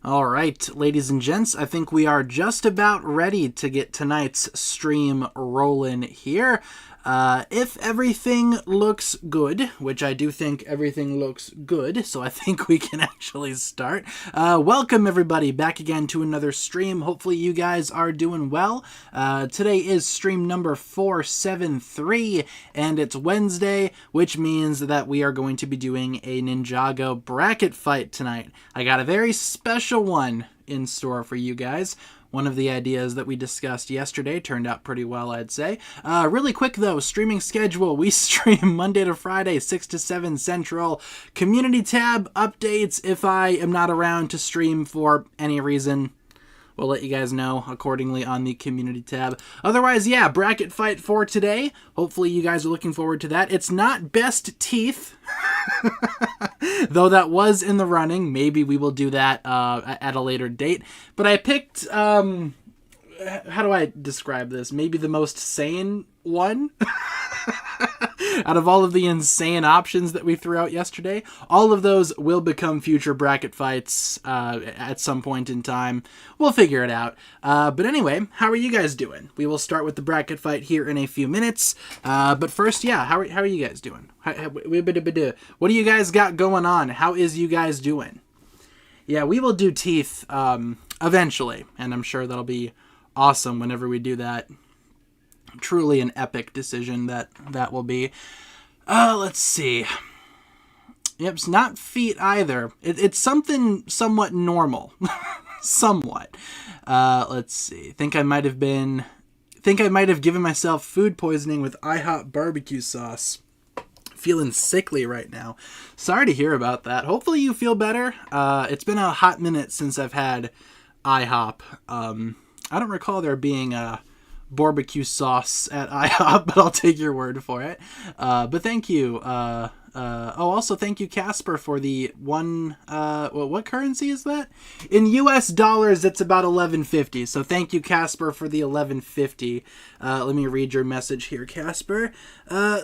All right, ladies and gents, I think we are just about ready to get tonight's stream rolling here. If everything looks good, which I do think everything looks good, so I think we can actually start. Welcome everybody back again to another stream. Hopefully you guys are doing well. Today is stream number 473, and it's Wednesday, which means that we are going to be doing a Ninjago bracket fight tonight. I got a very special one in store for you guys. One of the ideas that we discussed yesterday turned out pretty well, I'd say. Really quick, though, streaming schedule. We stream Monday to Friday, 6 to 7 Central. Community tab updates. If I am not around to stream for any reason, we'll let you guys know accordingly on the community tab. Otherwise, yeah, bracket fight for today. Hopefully you guys are looking forward to that. It's not best teeth, though that was in the running. Maybe we will do that at a later date. But I picked, how do I describe this? Maybe the most sane one? Out of all of the insane options that we threw out yesterday, all of those will become future bracket fights at some point in time. We'll figure it out. But anyway, how are you guys doing? We will start with the bracket fight here in a few minutes. But first, yeah, how are you guys doing? What do you guys got going on? How is you guys doing? Yeah, we will do teeth eventually, and I'm sure that'll be awesome whenever we do that. Truly an epic decision that will be. Let's see. Yep, it's not feet either. It's something somewhat normal. Somewhat. Let's see. Think I might have given myself food poisoning with IHOP barbecue sauce. Feeling sickly right now. Sorry to hear about that. Hopefully you feel better. It's been a hot minute since I've had IHOP. I don't recall there being a barbecue sauce at IHOP, but I'll take your word for it. But thank you. Also thank you, Casper, for the one. What currency is that? In US dollars, it's about 11.50. So thank you, Casper, for the 11.50. Let me read your message here, Casper.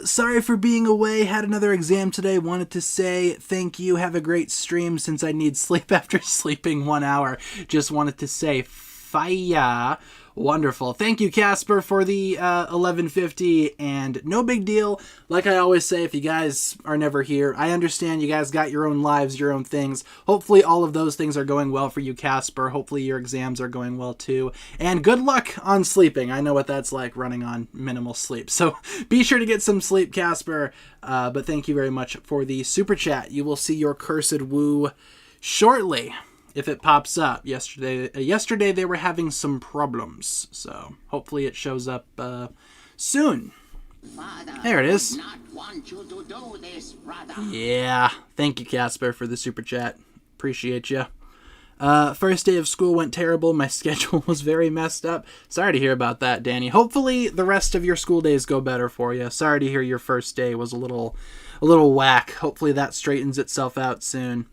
Sorry for being away. Had another exam today. Wanted to say thank you. Have a great stream since I need sleep after sleeping 1 hour. Just wanted to say fire. Wonderful. Thank you, Casper, for the 11.50, and no big deal. Like I always say, if you guys are never here, I understand you guys got your own lives, your own things. Hopefully all of those things are going well for you, Casper. Hopefully your exams are going well too. And good luck on sleeping. I know what that's like, running on minimal sleep. So be sure to get some sleep, Casper. But thank you very much for the super chat. You will see your cursed woo shortly, if it pops up. Yesterday they were having some problems, so hopefully it shows up soon. Father, there it is. Not want you to do this, brother. Yeah, thank you, Casper, for the super chat. Appreciate you. First day of school went terrible. My schedule was very messed up. Sorry to hear about that, Danny. Hopefully the rest of your school days go better for you. Sorry to hear your first day was a little whack. Hopefully that straightens itself out soon.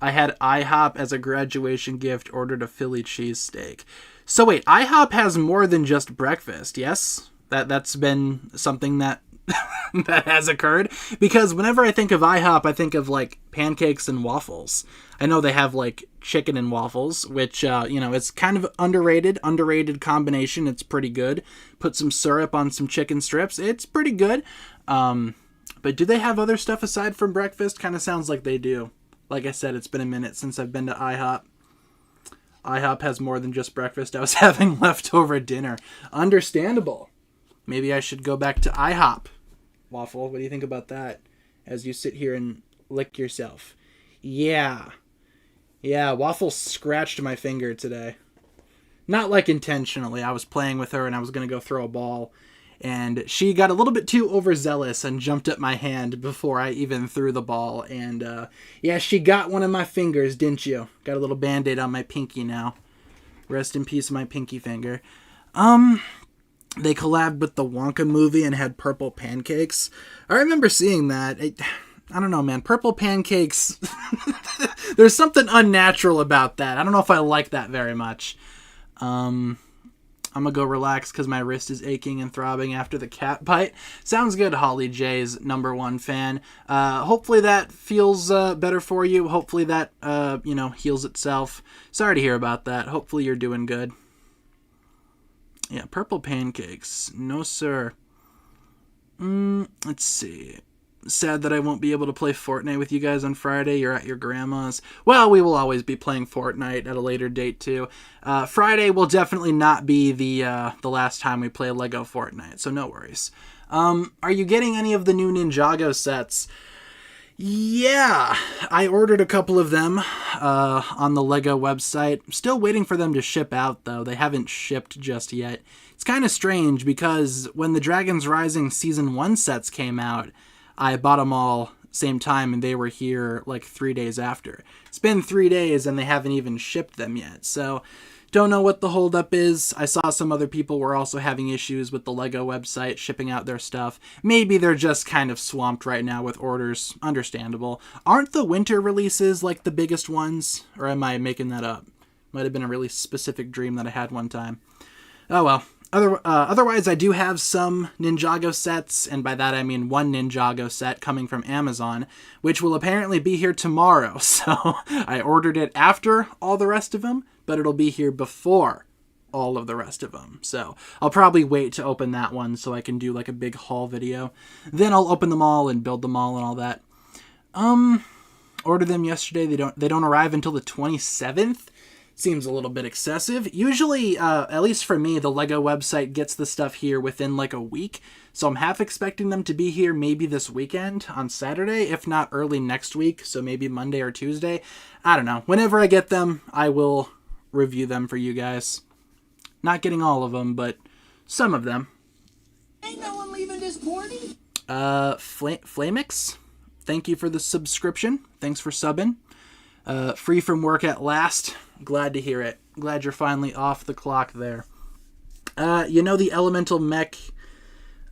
I had IHOP as a graduation gift, ordered a Philly cheesesteak. So wait, IHOP has more than just breakfast, yes? That's been something that that has occurred? Because whenever I think of IHOP, I think of, like, pancakes and waffles. I know they have, like, chicken and waffles, which, it's kind of underrated combination. It's pretty good. Put some syrup on some chicken strips. It's pretty good. But do they have other stuff aside from breakfast? Kind of sounds like they do. Like I said, it's been a minute since I've been to IHOP. IHOP has more than just breakfast. I was having leftover dinner. Understandable. Maybe I should go back to IHOP. Waffle, what do you think about that? As you sit here and lick yourself. Yeah. Yeah, Waffle scratched my finger today. Not like intentionally. I was playing with her and I was going to go throw a ball. And she got a little bit too overzealous and jumped at my hand before I even threw the ball. And, yeah, she got one of my fingers, didn't you? Got a little Band-Aid on my pinky now. Rest in peace, my pinky finger. They collabed with the Wonka movie and had purple pancakes. I remember seeing that. I don't know, man. Purple pancakes. There's something unnatural about that. I don't know if I like that very much. I'm gonna go relax because my wrist is aching and throbbing after the cat bite. Sounds good, Holly J's #1 fan. Hopefully that feels better for you. Hopefully that, heals itself. Sorry to hear about that. Hopefully you're doing good. Yeah, purple pancakes. No, sir. Let's see. Sad that I won't be able to play Fortnite with you guys on Friday. You're at your grandma's. Well, we will always be playing Fortnite at a later date too. Friday will definitely not be the last time we play Lego Fortnite, so no worries. Are you getting any of the new Ninjago sets? Yeah, I ordered a couple of them on the Lego website. Still waiting for them to ship out, though. They haven't shipped just yet. It's kind of strange because when the Dragons Rising Season 1 sets came out, I bought them all same time and they were here like 3 days after. It's been 3 days and they haven't even shipped them yet. So don't know what the holdup is. I saw some other people were also having issues with the Lego website shipping out their stuff. Maybe they're just kind of swamped right now with orders. Understandable. Aren't the winter releases like the biggest ones? Or am I making that up? Might have been a really specific dream that I had one time. Oh well. Otherwise, I do have some Ninjago sets, and by that I mean one Ninjago set coming from Amazon, which will apparently be here tomorrow. So I ordered it after all the rest of them, but it'll be here before all of the rest of them. So I'll probably wait to open that one so I can do like a big haul video. Then I'll open them all and build them all and all that. Ordered them yesterday. They don't arrive until the 27th. Seems a little bit excessive. Usually, at least for me, the Lego website gets the stuff here within like a week. So I'm half expecting them to be here maybe this weekend on Saturday, if not early next week. So maybe Monday or Tuesday. I don't know. Whenever I get them, I will review them for you guys. Not getting all of them, but some of them. Ain't no one leaving this party. Flamix, thank you for the subscription. Thanks for subbing. Free from work at last. Glad to hear it. Glad you're finally off the clock there. The Elemental Mech.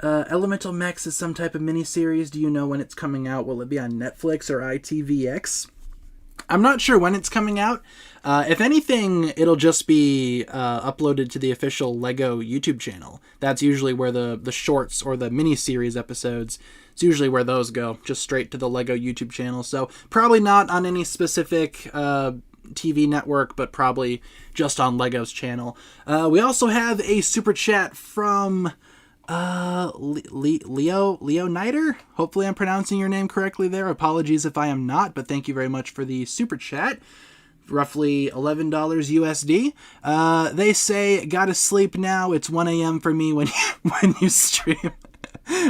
Elemental Mechs is some type of miniseries. Do you know when it's coming out? Will it be on Netflix or ITVX? I'm not sure when it's coming out. If anything, it'll just be uploaded to the official Lego YouTube channel. That's usually where the shorts or the miniseries episodes, it's usually where those go, just straight to the Lego YouTube channel. So probably not on any specific TV network, but probably just on Lego's channel. We also have a super chat from Leo Nider. Hopefully I'm pronouncing your name correctly there. Apologies if I am not, but thank you very much for the super chat. Roughly $11 USD. They say, gotta sleep now. It's 1 a.m. for me when you stream.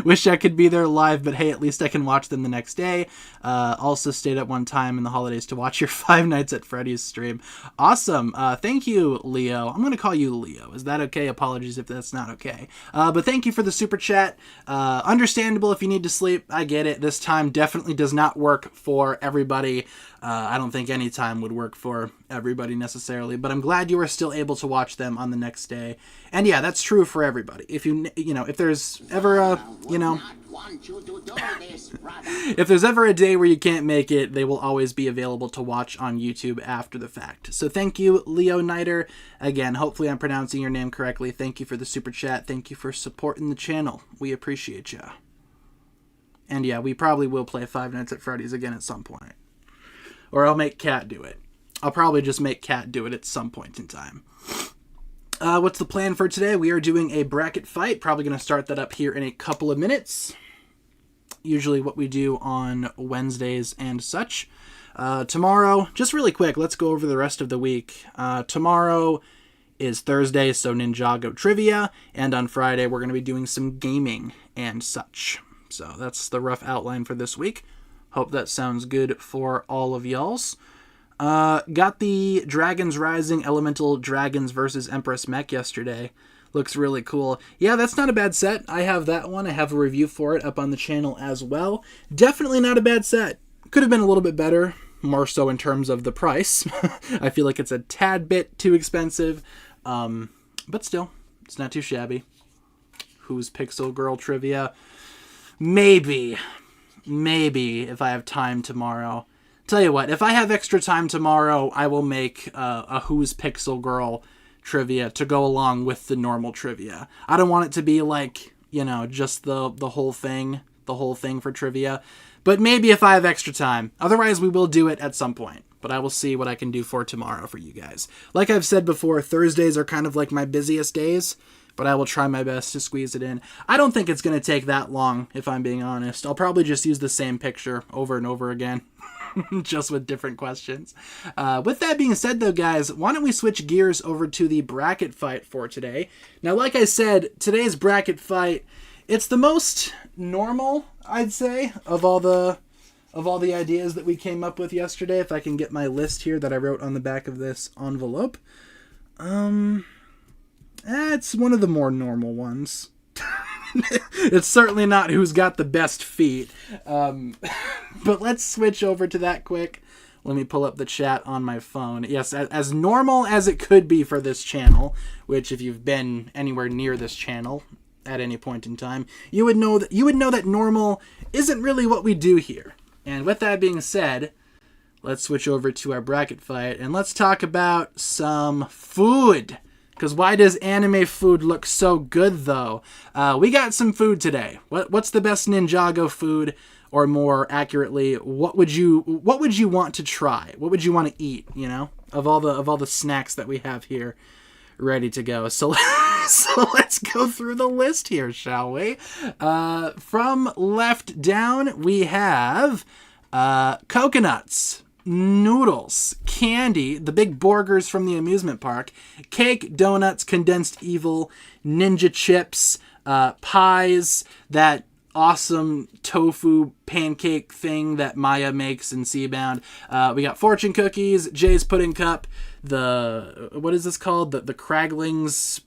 Wish I could be there live, but hey, at least I can watch them the next day. Also stayed up one time in the holidays to watch your Five Nights at Freddy's stream. Awesome. Thank you, Leo. I'm going to call you Leo. Is that okay? Apologies if that's not okay. But thank you for the super chat. Understandable if you need to sleep. I get it. This time definitely does not work for everybody. I don't think any time would work for everybody necessarily, but I'm glad you were still able to watch them on the next day. And yeah, that's true for everybody. If if there's ever a, if there's ever a day where you can't make it, they will always be available to watch on YouTube after the fact. So thank you, Leo Nider. Again, hopefully I'm pronouncing your name correctly. Thank you for the super chat. Thank you for supporting the channel. We appreciate ya. And yeah, we probably will play Five Nights at Freddy's again at some point. Or I'll make Kat do it. I'll probably just make Kat do it at some point in time. What's the plan for today? We are doing a bracket fight. Probably going to start that up here in a couple of minutes. Usually what we do on Wednesdays and such. Tomorrow, just really quick, let's go over the rest of the week. Tomorrow is Thursday, so Ninjago trivia. And on Friday, we're going to be doing some gaming and such. So that's the rough outline for this week. Hope that sounds good for all of y'alls. Got the Dragons Rising Elemental Dragons versus Empress Mech yesterday. Looks really cool. Yeah, that's not a bad set. I have that one. I have a review for it up on the channel as well. Definitely not a bad set. Could have been a little bit better, more so in terms of the price. I feel like it's a tad bit too expensive, but still, it's not too shabby. Who's Pixel Girl trivia? Maybe if I have time tomorrow. Tell you what, if I have extra time tomorrow, I will make a Who's Pixel Girl trivia to go along with the normal trivia. I don't want it to be like, just the whole thing for trivia. But maybe if I have extra time. Otherwise, we will do it at some point. But I will see what I can do for tomorrow for you guys. Like I've said before, Thursdays are kind of like my busiest days, but I will try my best to squeeze it in. I don't think it's going to take that long, if I'm being honest. I'll probably just use the same picture over and over again, just with different questions. With that being said, though, guys, why don't we switch gears over to the bracket fight for today? Now, like I said, today's bracket fight, it's the most normal, I'd say, of all the ideas that we came up with yesterday. If I can get my list here that I wrote on the back of this envelope. It's one of the more normal ones. It's certainly not who's got the best feet. But let's switch over to that quick. Let me pull up the chat on my phone. Yes, as normal as it could be for this channel, which if you've been anywhere near this channel at any point in time, you would know that normal isn't really what we do here. And with that being said, let's switch over to our bracket fight and let's talk about some food. Because why does anime food look so good, though? We got some food today. What's the best Ninjago food? Or more accurately, what would you want to try? What would you want to eat? Of all the snacks that we have here, ready to go. So let's go through the list here, shall we? From left down, we have coconuts, noodles, candy, the big burgers from the amusement park, cake, donuts, condensed evil, ninja chips, pies, that awesome tofu pancake thing that Maya makes in Seabound. We got fortune cookies, Jay's pudding cup, what is this called? The Craglings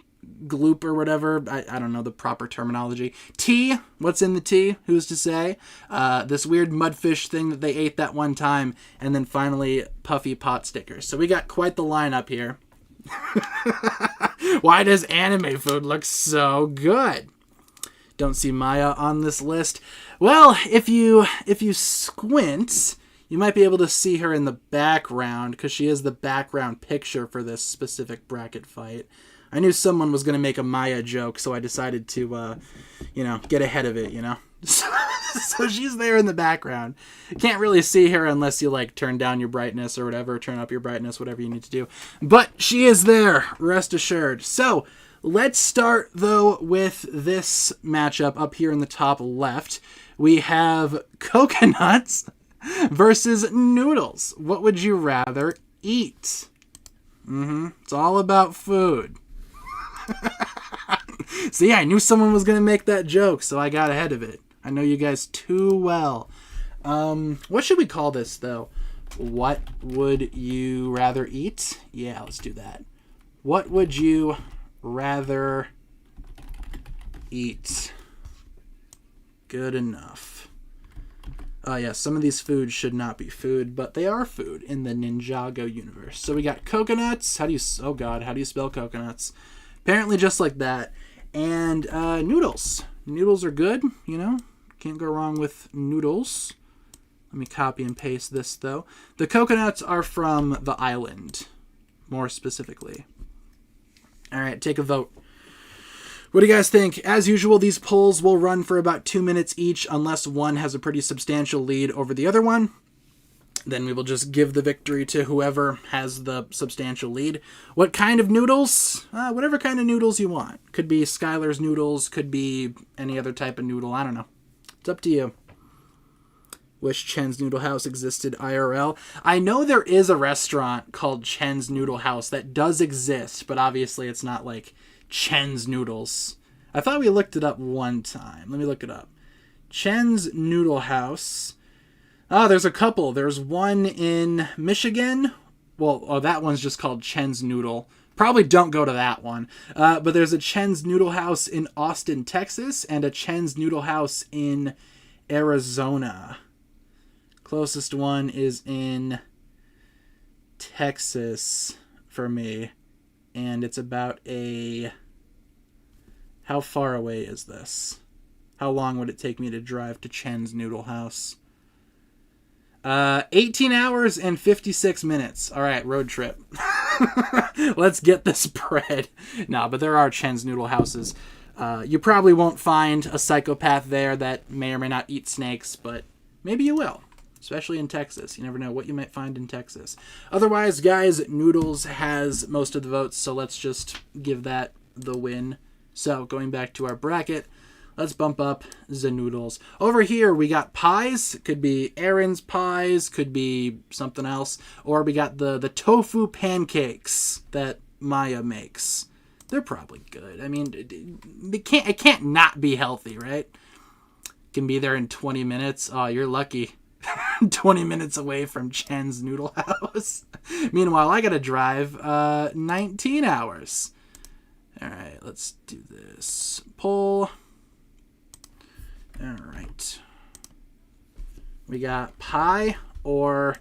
gloop or whatever. I don't know the proper terminology. Tea. What's in the tea? Who's to say? This weird mudfish thing that they ate that one time. And then finally, puffy pot stickers. So we got quite the lineup here. Why does anime food look so good? Don't see Maya on this list. Well, if you squint, you might be able to see her in the background because she is the background picture for this specific bracket fight. I knew someone was going to make a Maya joke, so I decided to, get ahead of it, So she's there in the background. You can't really see her unless you, turn down your brightness or whatever, turn up your brightness, whatever you need to do. But she is there, rest assured. So let's start, though, with this matchup up here in the top left. We have coconuts versus noodles. What would you rather eat? It's all about food. See, I knew someone was going to make that joke, so I got ahead of it. I know you guys too well. What should we call this, though? What would you rather eat? Yeah, let's do that. What would you rather eat? Good enough. Yeah, some of these foods should not be food, but they are food in the Ninjago universe. So we got coconuts. How do you spell coconuts? Apparently just like that. And noodles. Noodles are good, Can't go wrong with noodles. Let me copy and paste this, though. The coconuts are from the island, more specifically. All right, take a vote. What do you guys think? As usual, these polls will run for about 2 minutes each unless one has a pretty substantial lead over the other one. Then we will just give the victory to whoever has the substantial lead. What kind of noodles? Whatever kind of noodles you want. Could be Skylar's noodles, could be any other type of noodle. I don't know. It's up to you. Wish Chen's Noodle House existed IRL. I know there is a restaurant called Chen's Noodle House that does exist, but obviously it's not like Chen's Noodles. I thought we looked it up one time. Let me look it up. Chen's Noodle House. There's a couple. There's one in Michigan. Well, that one's just called Chen's Noodle. Probably don't go to that one. But there's a Chen's Noodle House in Austin, Texas, and a Chen's Noodle House in Arizona. Closest one is in Texas for me. And it's about how far away is this? How long would it take me to drive to Chen's Noodle House? 18 hours and 56 minutes. All right, road trip. Let's get this bread. No, but there are Chen's Noodle houses. You probably won't find a psychopath there that may or may not eat snakes, but maybe you will. Especially in Texas. You never know what you might find in Texas. Otherwise, guys, Noodles has most of the votes, so let's just give that the win. So, going back to our bracket, let's bump up the Noodles. Over here, we got pies. Could be Aaron's pies, could be something else. Or we got the tofu pancakes that Maya makes. They're probably good. I mean, it can't not be healthy, right? Can be there in 20 minutes. Oh, you're lucky. 20 minutes away from Chen's Noodle House. Meanwhile, I gotta drive 19 hours. All right, let's do this. Poll. All right. We got pie or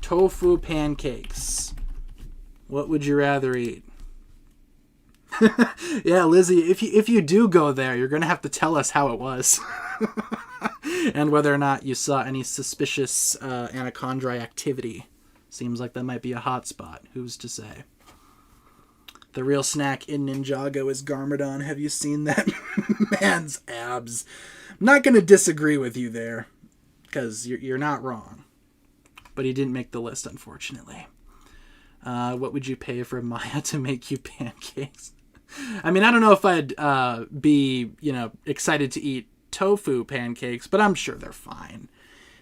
tofu pancakes. What would you rather eat? Yeah, Lizzie, if you do go there, you're going to have to tell us how it was. And whether or not you saw any suspicious anaconda activity. Seems like that might be a hot spot. Who's to say? The real snack in Ninjago is Garmadon. Have you seen that man's abs? I'm not going to disagree with you there, because you're not wrong. But he didn't make the list, unfortunately. What would you pay for Maya to make you pancakes? I mean, I don't know if I'd be, excited to eat tofu pancakes, but I'm sure they're fine.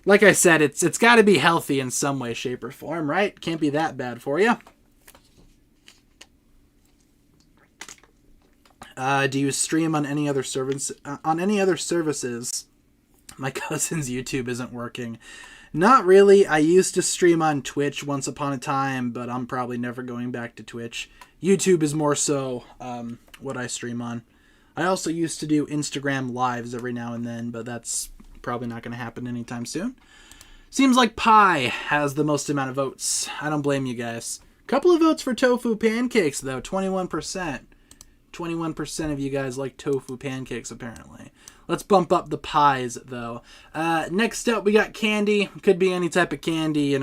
Like I said, it's got to be healthy in some way, shape, or form, right? Can't be that bad for you. Do you stream on any other services? My cousin's YouTube isn't working. Not really. I used to stream on Twitch once upon a time, but I'm probably never going back to Twitch. YouTube is more so what I stream on. I also used to do Instagram lives every now and then, but that's probably not going to happen anytime soon. Seems like pie has the most amount of votes. I don't blame you guys. Couple of votes for tofu pancakes, though. 21%. 21% of you guys like tofu pancakes, apparently. Let's bump up the pies, though. Next up, we got candy. Could be any type of candy,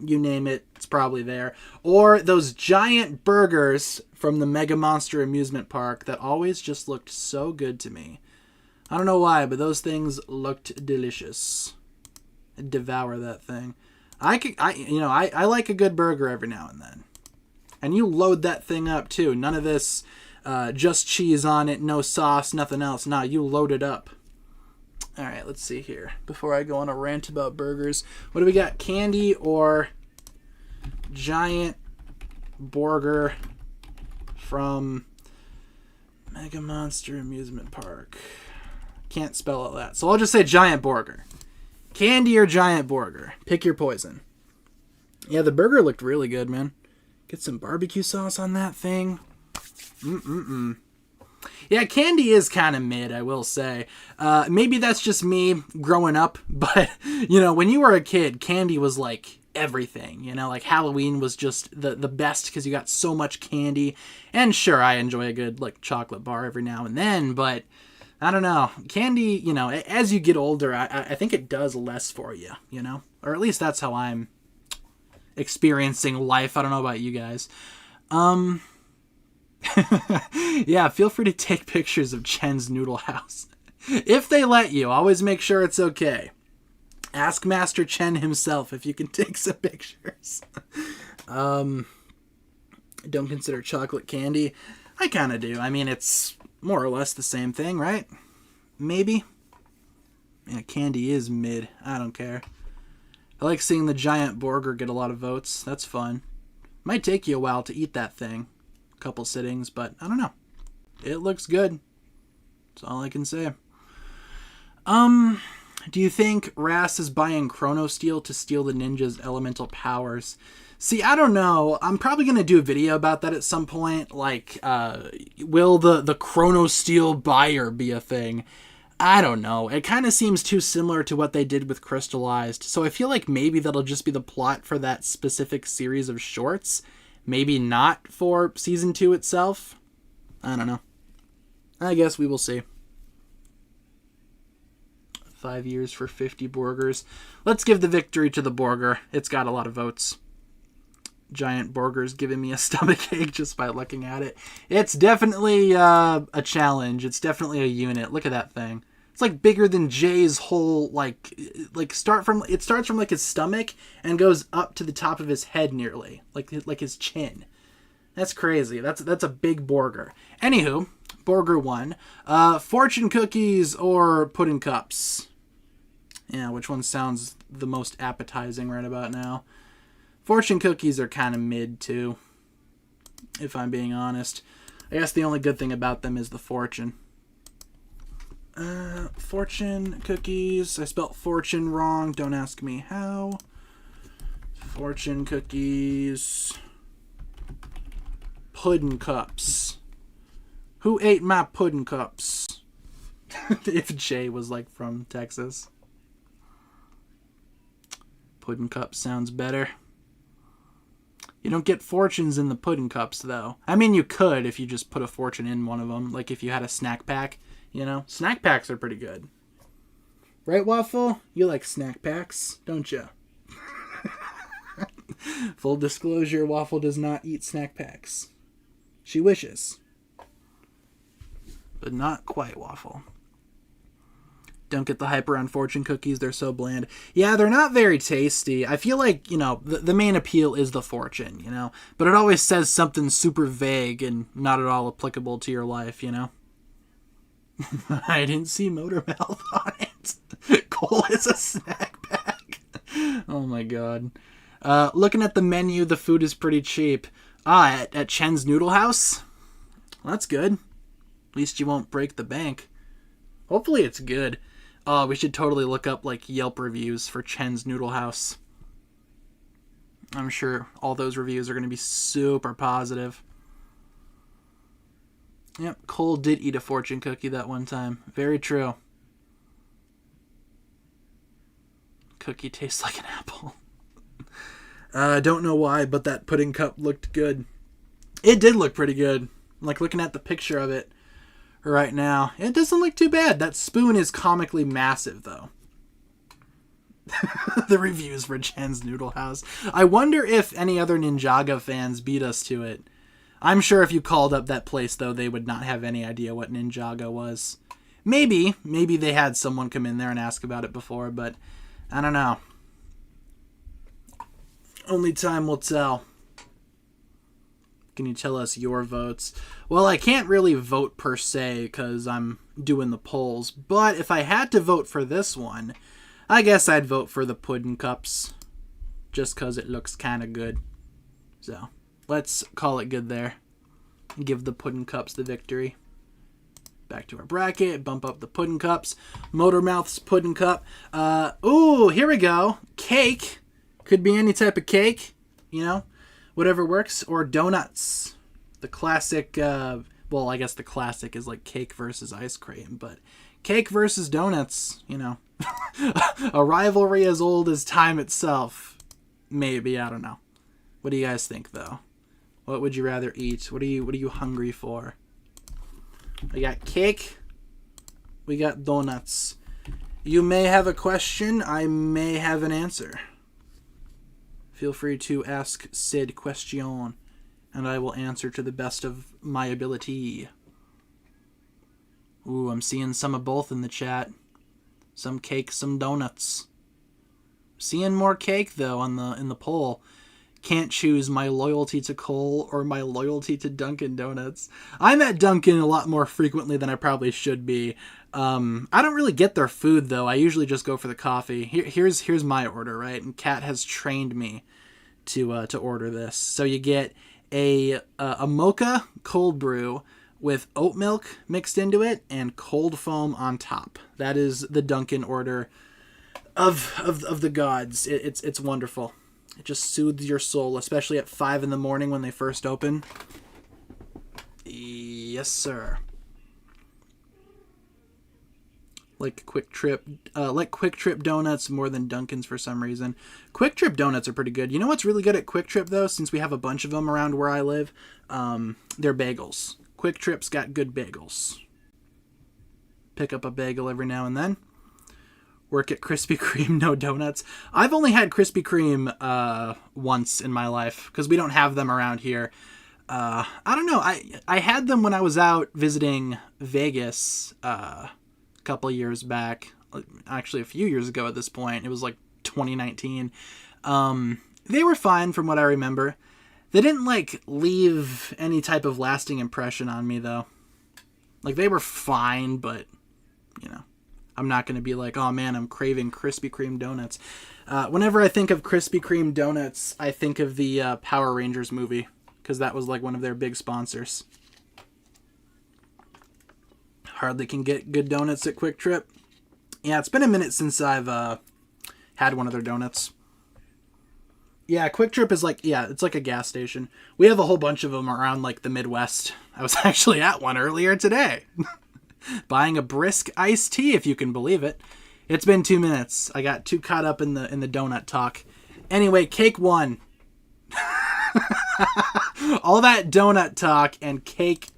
you name it, it's probably there. Or those giant burgers from the Mega Monster Amusement Park that always just looked so good to me. I don't know why, but those things looked delicious. I'd devour that thing. I like a good burger every now and then. And you load that thing up, too. None of this... just cheese on it, no sauce, nothing else. Nah, you load it up. Alright, let's see here. Before I go on a rant about burgers, what do we got? Candy or giant burger from Mega Monster Amusement Park? Can't spell all that. So I'll just say giant burger. Candy or giant burger. Pick your poison. Yeah, the burger looked really good, man. Get some barbecue sauce on that thing. Yeah, candy is kind of mid, I will say. Maybe that's just me growing up, but, when you were a kid, candy was like everything, like Halloween was just the best because you got so much candy. And sure, I enjoy a good, chocolate bar every now and then, but I don't know. Candy, as you get older, I think it does less for you, Or at least that's how I'm experiencing life. I don't know about you guys. Yeah, feel free to take pictures of Chen's Noodle House. If they let you, always make sure it's okay. Ask Master Chen himself if you can take some pictures. Don't consider chocolate candy. I kind of do. I mean, it's more or less the same thing, right? Maybe. Yeah, candy is mid. I don't care. I like seeing the giant burger get a lot of votes. That's fun. Might take you a while to eat that thing. Couple sittings, but I don't know. It looks good. That's all I can say. Do you think Ras is buying Chrono Steel to steal the ninja's elemental powers? See, I don't know. I'm probably going to do a video about that at some point. Will the Chrono Steel buyer be a thing? I don't know. It kind of seems too similar to what they did with Crystallized. So I feel like maybe that'll just be the plot for that specific series of shorts. Maybe not for Season 2 itself. I don't know. I guess we will see. 5 years for 50 burgers. Let's give the victory to the burger. It's got a lot of votes. giant burger's giving me a stomachache just by looking at it. It's definitely a challenge. It's definitely a unit. Look at that thing. It's like bigger than Jay's whole it starts from like his stomach and goes up to the top of his head nearly, like his chin. That's crazy. That's a big burger. Anywho, burger 1. Fortune cookies or pudding cups? Yeah, which one sounds the most appetizing right about now? Fortune cookies are kind of mid too, if I'm being honest. I guess the only good thing about them is the fortune. Fortune cookies. I spelt fortune wrong. Don't ask me how. Fortune cookies. Pudding cups. Who ate my pudding cups? If Jay was like from Texas. Pudding cups sounds better. You don't get fortunes in the pudding cups though. I mean, you could if you just put a fortune in one of them. Like if you had a snack pack, you know? Snack packs are pretty good. Right, Waffle? You like snack packs, don't you? Full disclosure, Waffle does not eat snack packs. She wishes. But not quite, Waffle. Don't get the hype around fortune cookies. They're so bland. Yeah, they're not very tasty. I feel like, the main appeal is the fortune, But it always says something super vague and not at all applicable to your life, I didn't see Motor Mouth on it. Cole is a snack pack. Oh my god. Looking at the menu, the food is pretty cheap. At Chen's Noodle House? Well, that's good. At least you won't break the bank. Hopefully it's good. We should totally look up Yelp reviews for Chen's Noodle House. I'm sure all those reviews are going to be super positive. Yep, Cole did eat a fortune cookie that one time. Very true. Cookie tastes like an apple. I don't know why, but that pudding cup looked good. It did look pretty good. Looking at the picture of it right now. It doesn't look too bad. That spoon is comically massive, though. The reviews for Chen's Noodle House. I wonder if any other Ninjago fans beat us to it. I'm sure if you called up that place, though, they would not have any idea what Ninjago was. Maybe they had someone come in there and ask about it before, but I don't know. Only time will tell. Can you tell us your votes? Well, I can't really vote per se because I'm doing the polls, but if I had to vote for this one, I guess I'd vote for the pudding cups just because it looks kind of good. So, let's call it good there. Give the pudding cups the victory. Back to our bracket, bump up the pudding cups. Motormouth's pudding cup. Ooh, here we go. Cake. Could be any type of cake, whatever works. Or donuts. The classic, well, I guess the classic is cake versus ice cream, but cake versus donuts, a rivalry as old as time itself. Maybe, I don't know. What do you guys think, though? What would you rather eat? What are you hungry for? We got cake. We got donuts. You may have a question. I may have an answer. Feel free to ask Sid question, and I will answer to the best of my ability. Ooh, I'm seeing some of both in the chat. Some cake, some donuts. Seeing more cake though in the poll. Can't choose my loyalty to Cole or my loyalty to Dunkin' Donuts. I'm at Dunkin' a lot more frequently than I probably should be. I don't really get their food though. I usually just go for the coffee. Here's my order, right? And Kat has trained me to order this. So you get a mocha cold brew with oat milk mixed into it and cold foam on top. That is the Dunkin' order of the gods. It's wonderful. It just soothes your soul, especially at 5 in the morning when they first open. Yes, sir. Like Quick Trip donuts more than Dunkin's for some reason. Quick Trip donuts are pretty good. You know what's really good at Quick Trip though, since we have a bunch of them around where I live? They're bagels. Quick Trip's got good bagels. Pick up a bagel every now and then. Work at Krispy Kreme, no donuts. I've only had Krispy Kreme once in my life because we don't have them around here. I don't know. I had them when I was out visiting Vegas a couple years back. Actually, a few years ago at this point. It was like 2019. They were fine from what I remember. They didn't like leave any type of lasting impression on me though. Like they were fine, but you know, I'm not going to be like, oh man, I'm craving Krispy Kreme donuts. Whenever I think of Krispy Kreme donuts, I think of the Power Rangers movie because that was like one of their big sponsors. Hardly can get good donuts at Quick Trip. Yeah, it's been a minute since I've had one of their donuts. Yeah, Quick Trip is like, yeah, it's like a gas station. We have a whole bunch of them around like the Midwest. I was actually at one earlier today. Buying a brisk iced tea, if you can believe it. It's been 2 minutes. I got too caught up in the donut talk. Anyway, Cake won. All that donut talk and Cake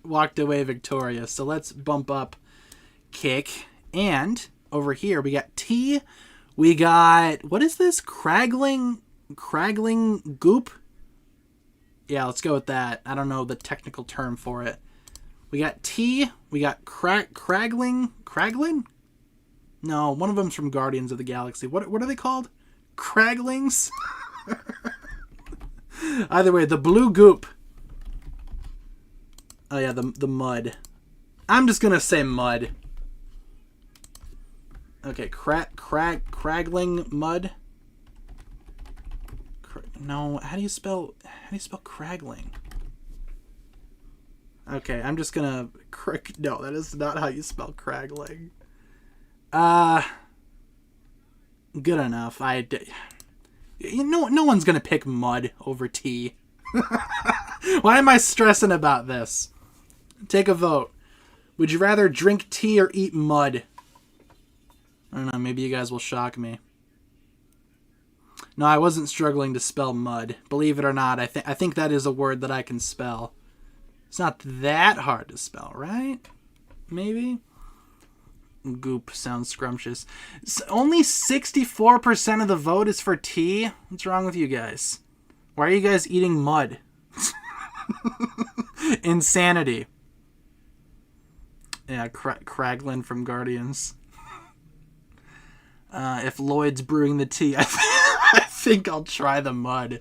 walked away victorious. So let's bump up Cake. And over here we got tea. We got, what is this? Craggling goop? Yeah, let's go with that. I don't know the technical term for it. We got tea. We got Craglin? No, one of them's from Guardians of the Galaxy. What are they called? Craglings? Either way, the blue goop. Oh yeah, the mud. I'm just gonna say mud. Okay, Craggling mud. No, how do you spell Craggling? Okay, I'm just gonna no, that is not how you spell Craggling. Good enough. No one's gonna pick mud over tea. Why am I stressing about this? Take a vote. Would you rather drink tea or eat mud? I don't know, maybe you guys will shock me. No, I wasn't struggling to spell mud. Believe it or not, I think that is a word that I can spell. It's not that hard to spell, right? Maybe? Goop sounds scrumptious. Only 64% of the vote is for tea? What's wrong with you guys? Why are you guys eating mud? Insanity. Yeah, Craglin from Guardians. If Lloyd's brewing the tea, I think I'll try the mud.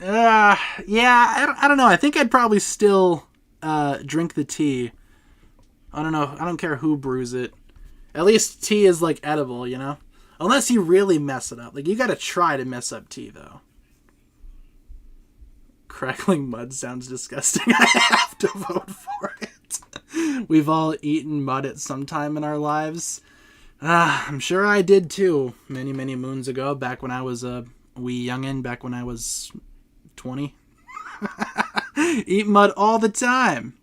Yeah, I don't know. I think I'd probably still drink the tea. I don't know. I don't care who brews it. At least tea is like edible, you know? Unless you really mess it up. Like you gotta try to mess up tea though. Crackling mud sounds disgusting. I have to vote for it. We've all eaten mud at some time in our lives. I'm sure I did too. Many, many moons ago, back when I was a wee youngin', back when I was 20. Eat mud all the time.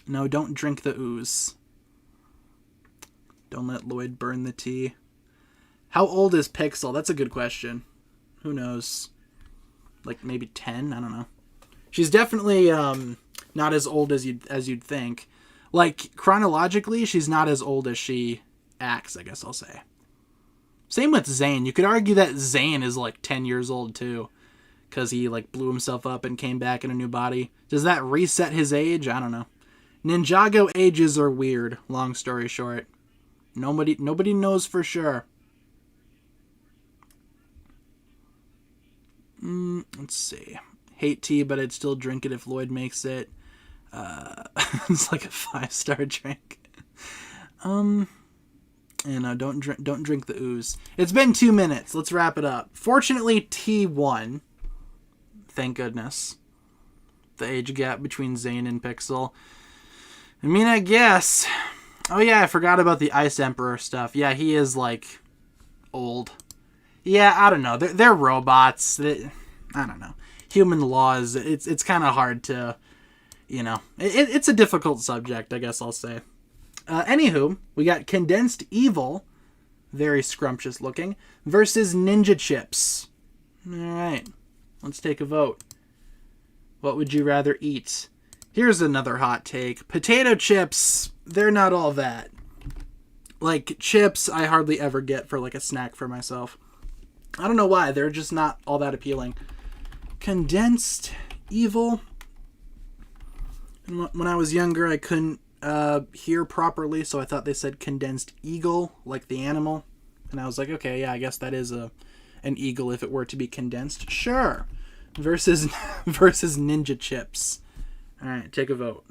No, don't drink the ooze. Don't let Lloyd burn the tea. How old is Pixel? That's a good question. Who knows? Like maybe 10? I don't know. She's definitely not as old as you'd think. Like chronologically, she's not as old as she acts, I guess I'll say. Same with Zane. You could argue that Zane is like 10 years old too, because he like blew himself up and came back in a new body. Does that reset his age? I don't know. Ninjago ages are weird. Long story short, nobody knows for sure. Let's see. Hate tea, but I'd still drink it if Lloyd makes it. It's like a 5-star drink. And don't drink the ooze. It's been 2 minutes. Let's wrap it up. Fortunately, tea won. Thank goodness. The age gap between Zane and Pixel. I mean, I guess. Oh yeah, I forgot about the Ice Emperor stuff. Yeah, he is like old. Yeah, I don't know. They're robots. I don't know. Human laws. It's kind of hard to, you know. It's a difficult subject, I guess I'll say. Anywho, we got Condensed Evil, very scrumptious looking, versus Ninja Chips. Alright, let's take a vote. What would you rather eat? Here's another hot take. Potato chips, they're not all that. Like, chips, I hardly ever get for, like, a snack for myself. I don't know why. They're just not all that appealing. Condensed Evil. When I was younger, I couldn't hear properly, so I thought they said Condensed Eagle, like the animal. And I was like, okay, yeah, I guess that is an eagle if it were to be condensed. Sure. Versus Ninja Chips. All right, take a vote.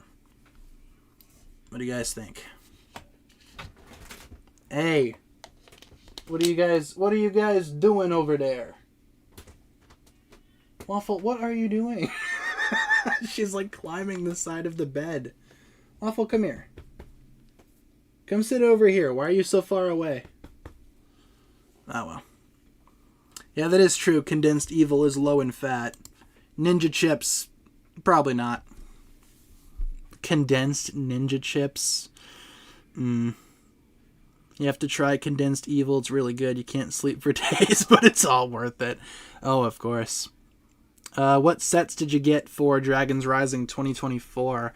What do you guys think? Hey, what are you guys doing over there? Waffle, what are you doing? She's like climbing the side of the bed. Waffle, come here. Come sit over here. Why are you so far away? Oh well. Yeah, that is true. Condensed Evil is low in fat. Ninja Chips, probably not. Condensed Ninja Chips. You have to try Condensed Evil. It's really good. You can't sleep for days, but it's all worth it. Oh, of course. What sets did you get for Dragons Rising 2024?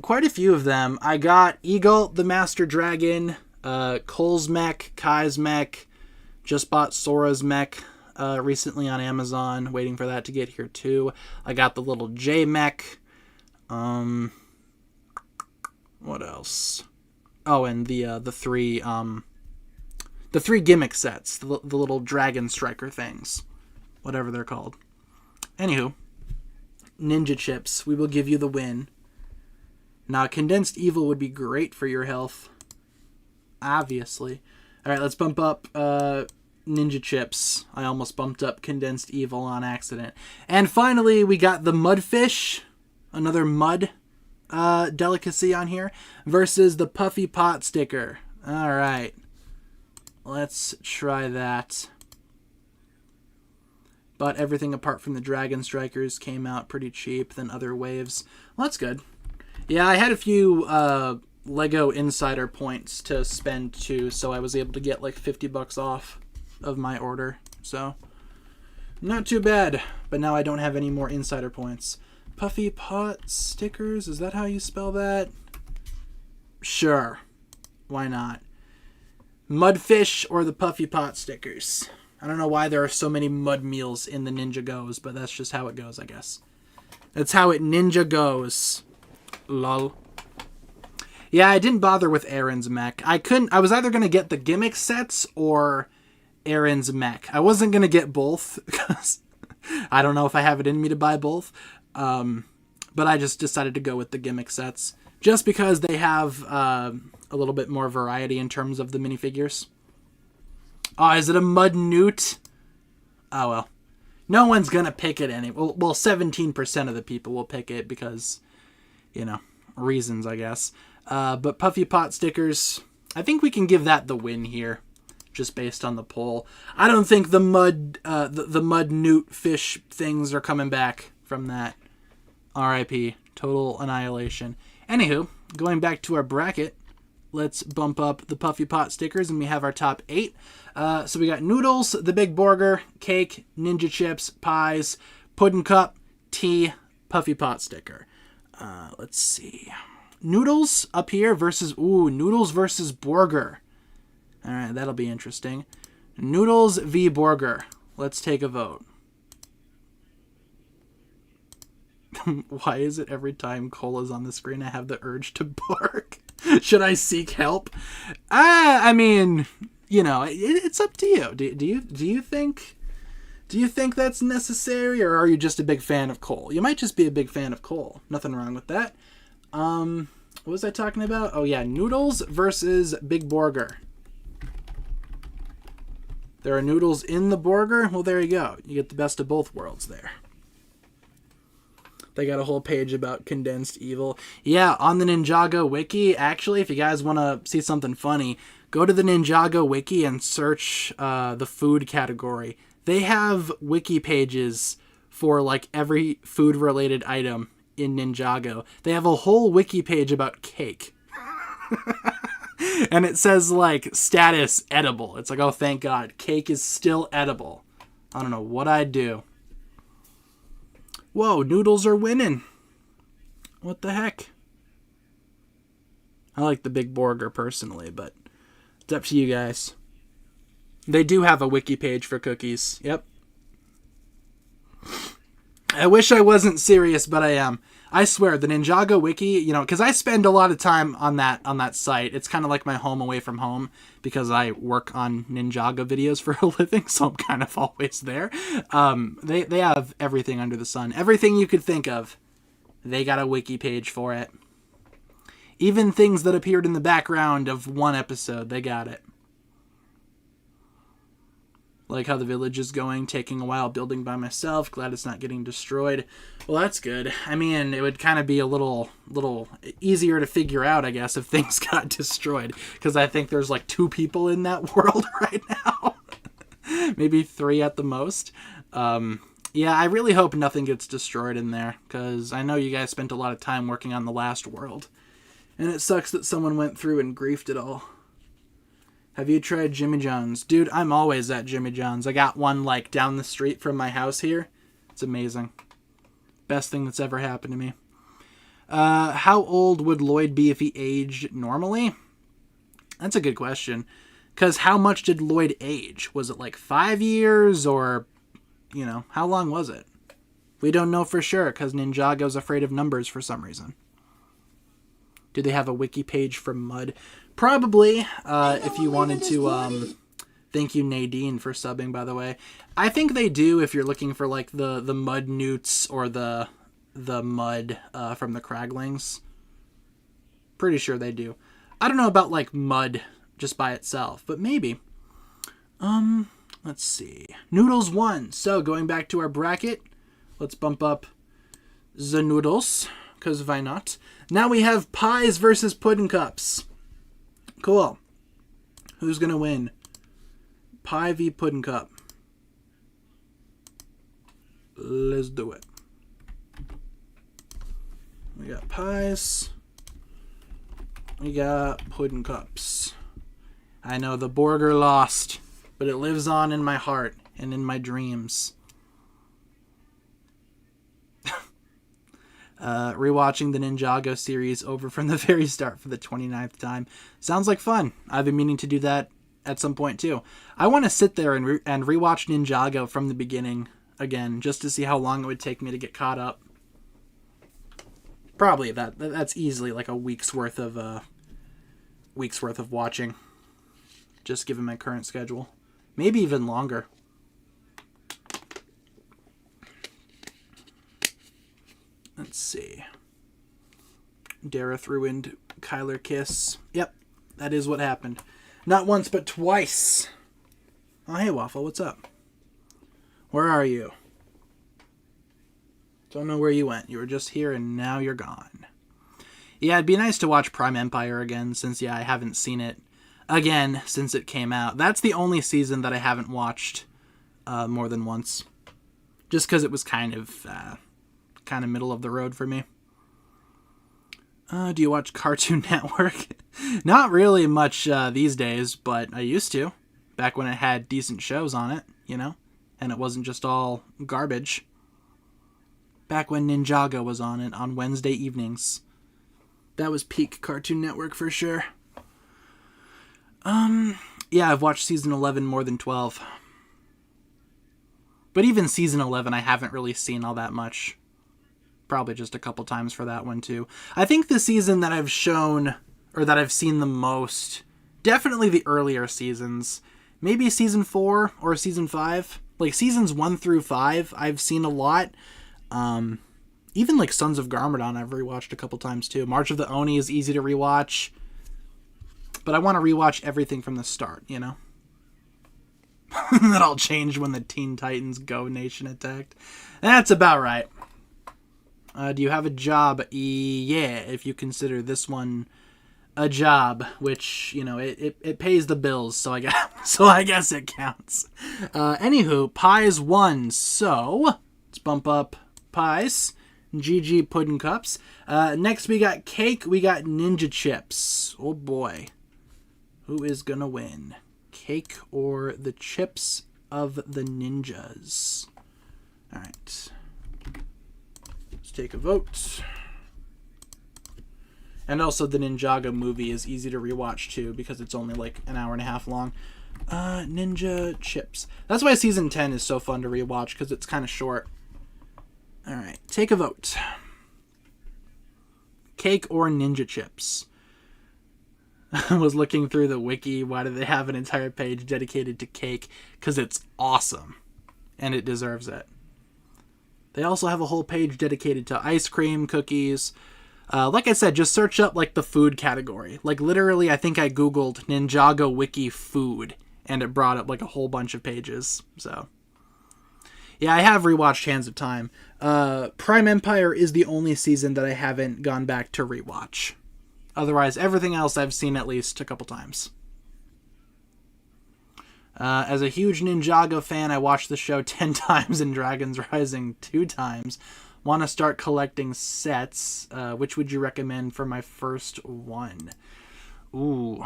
Quite a few of them. I got Eagle, the Master Dragon, Cole's mech, Kai's mech. Just bought Sora's mech recently on Amazon. Waiting for that to get here too. I got the little J mech. What else? Oh, and the three gimmick sets, the little Dragon Striker things, whatever they're called. Anywho, Ninja Chips, we will give you the win. Now, Condensed Evil would be great for your health, obviously. All right, let's bump up Ninja Chips. I almost bumped up Condensed Evil on accident. And finally, we got the Mudfish, another mud delicacy on here, versus the Puffy Pot Sticker. All right, let's try that. But everything apart from the Dragon Strikers came out pretty cheap than other waves. Well, that's good. Yeah, I had a few Lego Insider points to spend too, so I was able to get like $50 off of my order. So, not too bad. But now I don't have any more Insider points. Puffy Pot Stickers, is that how you spell that? Sure. Why not? Mudfish or the Puffy Pot Stickers? I don't know why there are so many mud meals in the Ninjagos, but that's just how it goes, I guess. That's how it ninja goes. Lol. Yeah, I didn't bother with Aaron's mech. I was either going to get the gimmick sets or Aaron's mech. I wasn't going to get both because I don't know if I have it in me to buy both. But I just decided to go with the gimmick sets just because they have a little bit more variety in terms of the minifigures. Oh, is it a Mud Newt? Oh, well. No one's going to pick it anyway. Well, 17% of the people will pick it because, you know, reasons, I guess. But Puffy Pot Stickers, I think we can give that the win here, just based on the poll. I don't think the Mud Newt fish things are coming back from that. R.I.P. Total annihilation. Anywho, going back to our bracket, let's bump up the Puffy Pot Stickers, and we have our top 8. So we got Noodles, the Big Burger, Cake, Ninja Chips, Pies, Puddin' Cup, Tea, Puffy Pot Sticker. Let's see. Noodles up here versus... Ooh, Noodles versus Burger. Alright, that'll be interesting. Noodles v. Burger. Let's take a vote. Why is it every time Cola's on the screen I have the urge to bark? Should I seek help? I mean, you know, it's up to you. Do you think that's necessary, or are you just a big fan of Cole? You might just be a big fan of Cole. Nothing wrong with that. What was I talking about? Oh yeah, Noodles versus Big Burger. There are noodles in the burger. Well, there you go. You get the best of both worlds there. They got a whole page about Condensed Evil. Yeah, on the Ninjago wiki, actually, if you guys want to see something funny, go to the Ninjago wiki and search the food category. They have wiki pages for like every food-related item in Ninjago. They have a whole wiki page about cake. And it says like status edible. It's like, oh, thank God, cake is still edible. I don't know what I'd do. Whoa, noodles are winning. What the heck? I like the Big Burger personally, but It's up to you guys. They do have a wiki page for cookies. Yep. I wish I wasn't serious, but I am. I swear, the Ninjago wiki, you know, because I spend a lot of time on that site. It's kind of like my home away from home because I work on Ninjago videos for a living, so I'm kind of always there. They have everything under the sun. Everything you could think of, they got a wiki page for it. Even things that appeared in the background of one episode, they got it. Like how the village is going, taking a while building by myself. Glad it's not getting destroyed. Well, that's good. I mean, it would kind of be a little easier to figure out, I guess, if things got destroyed. Because I think there's like 2 people in that world right now. Maybe 3 at the most. Yeah, I really hope nothing gets destroyed in there. Because I know you guys spent a lot of time working on the last world. And it sucks that someone went through and griefed it all. Have you tried Jimmy John's? Dude, I'm always at Jimmy John's. I got one, like, down the street from my house here. It's amazing. Best thing that's ever happened to me. How old would Lloyd be if he aged normally? That's a good question. Because how much did Lloyd age? Was it, like, 5 years? Or, you know, how long was it? We don't know for sure, because Ninjago's afraid of numbers for some reason. Do they have a wiki page for Mud? Probably, if you wanted to, thank you Nadine for subbing, by the way. I think they do if you're looking for, like, the Mud Newts or the Mud, from the Craglings. Pretty sure they do. I don't know about, like, Mud just by itself, but maybe. Let's see. Noodles won. So, going back to our bracket, let's bump up the Noodles, because why not? Now we have Pies versus Pudding Cups. Cool. Who's going to win? Pie v. Pudding Cup. Let's do it. We got pies. We got pudding cups. I know the burger lost, but it lives on in my heart and in my dreams. Rewatching the Ninjago series over from the very start for the 29th time. Sounds like fun. I've been meaning to do that at some point too. I want to sit there and rewatch Ninjago from the beginning again, just to see how long it would take me to get caught up. Probably that's easily like a week's worth of watching, just given my current schedule. Maybe even longer. Let's see. Dareth ruined Kyler kiss. Yep, that is what happened. Not once, but twice. Oh, hey, Waffle, what's up? Where are you? Don't know where you went. You were just here, and now you're gone. Yeah, it'd be nice to watch Prime Empire again, since, yeah, I haven't seen it again since it came out. That's the only season that I haven't watched more than once. Just because it was kind of middle of the road for me. Do you watch Cartoon Network? Not really much these days, but I used to. Back when it had decent shows on it, you know? And it wasn't just all garbage. Back when Ninjago was on it on Wednesday evenings. That was peak Cartoon Network for sure. Yeah, I've watched season 11 more than 12. But even season 11 I haven't really seen all that much. Probably just a couple times for that one too. I think the season that I've shown, or that I've seen the most, definitely the earlier seasons. Maybe season 4 or season 5. Like seasons 1 through 5 I've seen a lot. Even like Sons of Garmadon I've rewatched a couple times too. March of the Oni is easy to rewatch. But I want to rewatch everything from the start, you know? That all changed when the Teen Titans Go Nation attacked. That's about right. Do you have a job? Yeah, if you consider this one a job, which, you know, it pays the bills, so I guess it counts. Anywho, Pies won, so let's bump up Pies. GG Pudding Cups. Next we got Cake, we got Ninja Chips. Oh boy. Who is gonna win? Cake or the chips of the ninjas? Alright. Let's take a vote. And also the Ninjago movie is easy to rewatch too because it's only like an hour and a half long. Ninja chips. That's why season 10 is so fun to rewatch because it's kind of short. All right, take a vote. Cake or ninja chips? I was looking through the wiki. Why do they have an entire page dedicated to cake? Because it's awesome. And it deserves it. They also have a whole page dedicated to ice cream, cookies. Like I said, just search up like the food category. Like literally, I think I Googled Ninjago Wiki food. And it brought up like a whole bunch of pages. So, yeah, I have rewatched Hands of Time. Prime Empire is the only season that I haven't gone back to rewatch. Otherwise, everything else I've seen at least a couple times. As a huge Ninjago fan, I watched the show 10 times and Dragon's Rising 2 times. Want to start collecting sets. Which would you recommend for my first one? Ooh.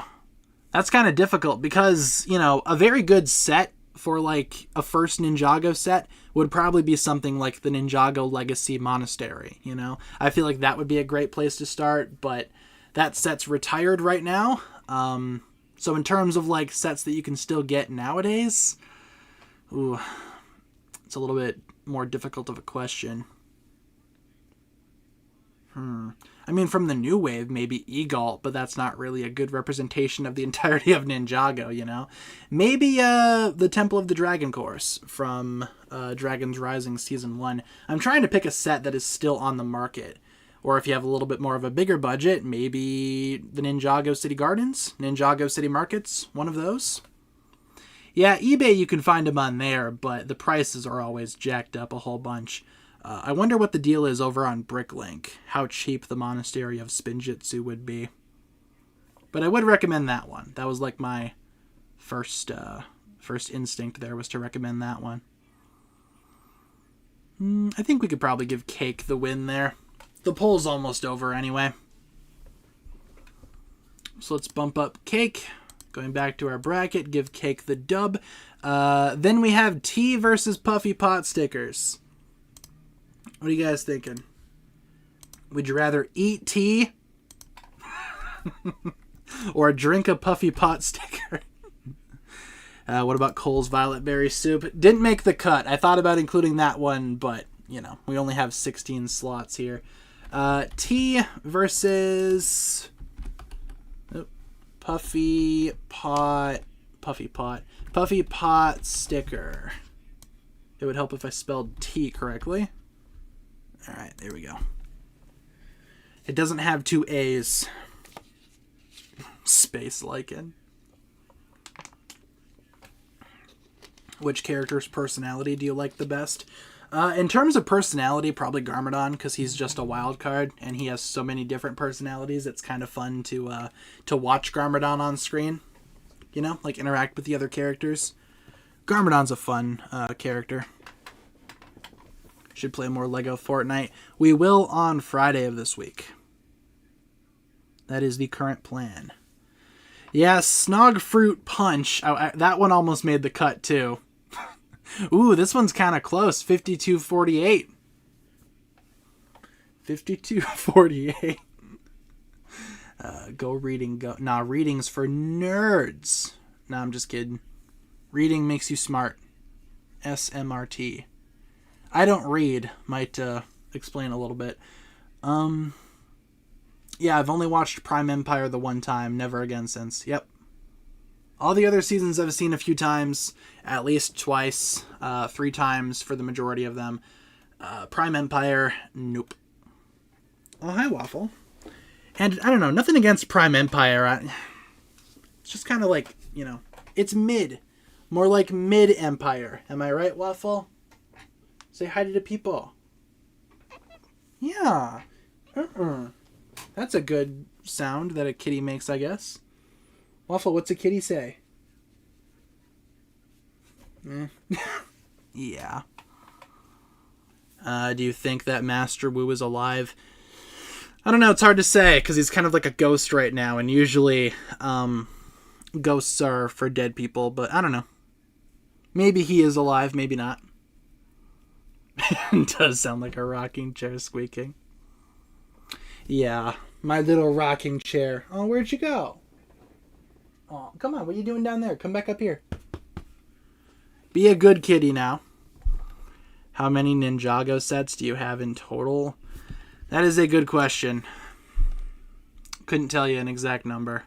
That's kind of difficult because, you know, a very good set for like a first Ninjago set would probably be something like the Ninjago Legacy Monastery, you know? I feel like that would be a great place to start, but that set's retired right now. So in terms of like sets that you can still get nowadays, ooh, it's a little bit more difficult of a question. I mean, from the new wave, maybe Egalt, but that's not really a good representation of the entirety of Ninjago, you know? Maybe the Temple of the Dragon course from Dragon's Rising Season 1. I'm trying to pick a set that is still on the market. Or if you have a little bit more of a bigger budget, maybe the Ninjago City Gardens, Ninjago City Markets, one of those. Yeah, eBay you can find them on there, but the prices are always jacked up a whole bunch. I wonder what the deal is over on Bricklink, how cheap the Monastery of Spinjitzu would be. But I would recommend that one. That was like my first instinct there was to recommend that one. I think we could probably give Cake the win there. The poll's almost over anyway. So let's bump up Cake. Going back to our bracket, give Cake the dub. Then we have Tea versus Puffy Pot stickers. What are you guys thinking? Would you rather eat tea or drink a Puffy Pot sticker? What about Cole's Violet Berry Soup? Didn't make the cut. I thought about including that one, but, you know, we only have 16 slots here. Tea versus Puffy Pot sticker. It would help if I spelled tea correctly. All right, there we go. It doesn't have 2 A's. Space Lycan. Which character's personality do you like the best? In terms of personality, probably Garmadon, because he's just a wild card, and he has so many different personalities. It's kind of fun to watch Garmadon on screen. You know, like interact with the other characters. Garmadon's a fun character. Should play more Lego Fortnite. We will on Friday of this week. That is the current plan. Yeah, Snog Fruit Punch. That one almost made the cut, too. Ooh, this one's kind of close. 52-48. 52-48. Go reading. Go. Nah, reading's for nerds. Nah, I'm just kidding. Reading makes you smart. SMRT. I don't read. Might explain a little bit. Yeah, I've only watched Prime Empire the one time. Never again since. Yep. All the other seasons I've seen a few times. At least twice. 3 times for the majority of them. Prime Empire, nope. Oh, hi, Waffle. And, I don't know, nothing against Prime Empire. It's just kind of like, you know, it's mid. More like mid-Empire. Am I right, Waffle? Say hi to the people. Yeah. That's a good sound that a kitty makes, I guess. Waffle, what's a kitty say? Yeah. Do you think that Master Wu is alive? I don't know, it's hard to say, because he's kind of like a ghost right now, and usually ghosts are for dead people, but I don't know. Maybe he is alive, maybe not. It does sound like a rocking chair squeaking. Yeah. My little rocking chair. Oh, where'd you go? Oh, come on. What are you doing down there? Come back up here. Be a good kitty now. How many Ninjago sets do you have in total? That is a good question. Couldn't tell you an exact number,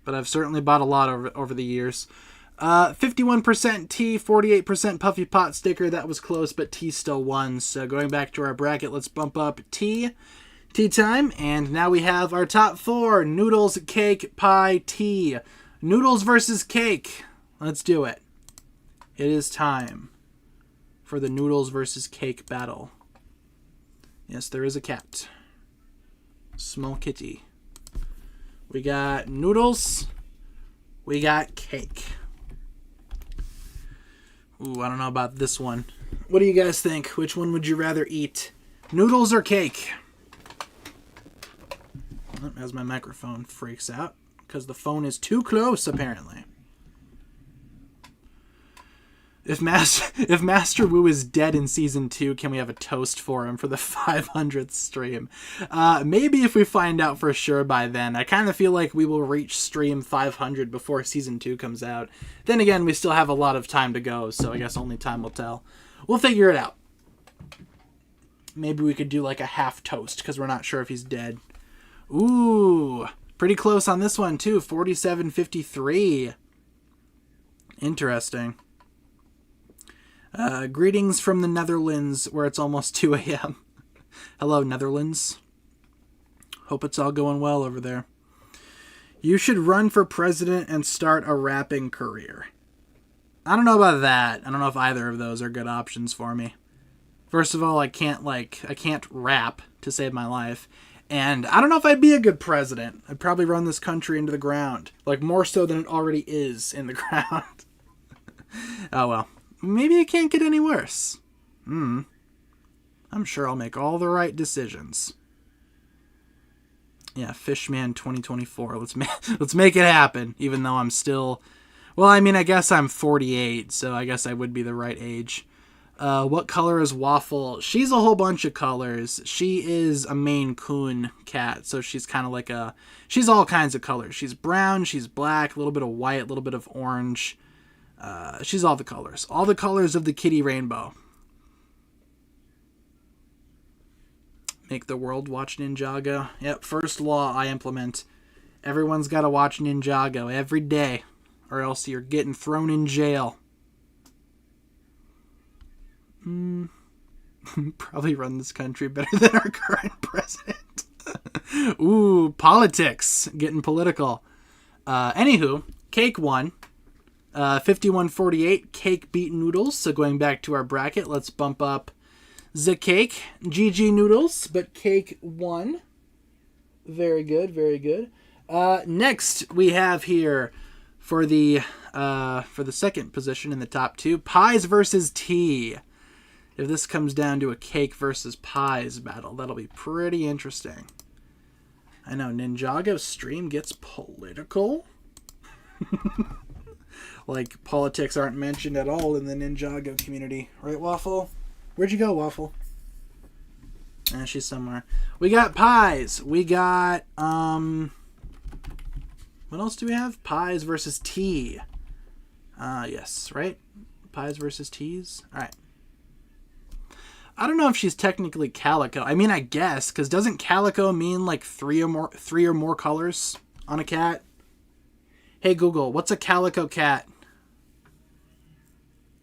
but I've certainly bought a lot over the years. 51% T, 48% Puffy Pot sticker. That was close, but T still won. So going back to our bracket, let's bump up T. Tea time, and now we have our top 4. Noodles, cake, pie, tea. Noodles versus cake. Let's do it. It is time for the noodles versus cake battle. Yes, there is a cat. Small kitty. We got noodles. We got cake. Ooh, I don't know about this one. What do you guys think? Which one would you rather eat? Noodles or cake? As my microphone freaks out because the phone is too close, apparently. If Master Wu is dead in season 2, can we have a toast for him for the 500th stream? Maybe if we find out for sure by then. I kind of feel like we will reach stream 500 before season 2 comes out. Then again, we still have a lot of time to go, so I guess only time will tell. We'll figure it out. Maybe we could do like a half toast because we're not sure if he's dead. Ooh, pretty close on this one too. 47-53. Interesting. Greetings from the Netherlands, where it's almost 2 a.m. Hello, Netherlands. Hope it's all going well over there. You should run for president and start a rapping career. I don't know about that. I don't know if either of those are good options for me. First of all, I can't rap to save my life. And I don't know if I'd be a good president. I'd probably run this country into the ground. Like, more so than it already is in the ground. Oh, well. Maybe it can't get any worse. I'm sure I'll make all the right decisions. Yeah, Fishman 2024. Let's make it happen, even though I'm still... Well, I mean, I guess I'm 48, so I guess I would be the right age. What color is Waffle? She's a whole bunch of colors. She is a Maine Coon cat, so she's kind of like a... She's all kinds of colors. She's brown, she's black, a little bit of white, a little bit of orange. She's all the colors. All the colors of the kitty rainbow. Make the world watch Ninjago. Yep, first law I implement. Everyone's got to watch Ninjago every day, or else you're getting thrown in jail. Probably run this country better than our current president. Ooh, politics. Getting political. Anywho, Cake won. 51-48, Cake beat Noodles. So going back to our bracket, let's bump up the Cake. GG Noodles, but Cake won. Very good, very good. Next, we have here for the second position in the top 2, Pies versus Tea. If this comes down to a Cake versus Pies battle, that'll be pretty interesting. I know, Ninjago's stream gets political. Like, politics aren't mentioned at all in the Ninjago community. Right, Waffle? Where'd you go, Waffle? She's somewhere. We got Pies. We got, what else do we have? Pies versus Tea. Yes, right? Pies versus Teas? Alright. I don't know if she's technically calico. I mean, I guess, because doesn't calico mean like three or more colors on a cat? Hey Google, what's a calico cat?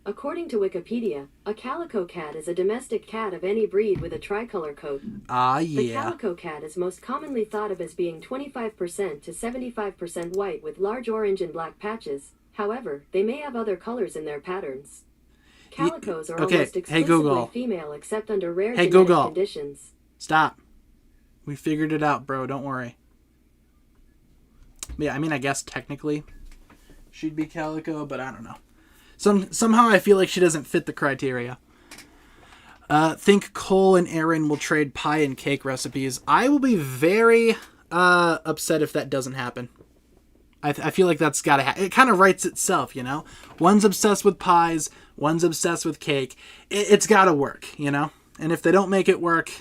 According to Wikipedia, a calico cat is a domestic cat of any breed with a tricolor coat. Ah, yeah. The calico cat is most commonly thought of as being 25% to 75% white with large orange and black patches. However, they may have other colors in their patterns. Calicos are almost exclusively female except under rare genetic conditions. Stop. We figured it out, bro. Don't worry. Yeah, I mean, I guess technically she'd be calico, but I don't know. Somehow I feel like she doesn't fit the criteria. Think Cole and Aaron will trade pie and cake recipes. I will be very upset if that doesn't happen. I feel like that's got to happen. It kind of writes itself, you know? One's obsessed with pies, one's obsessed with cake. It's got to work, you know? And if they don't make it work,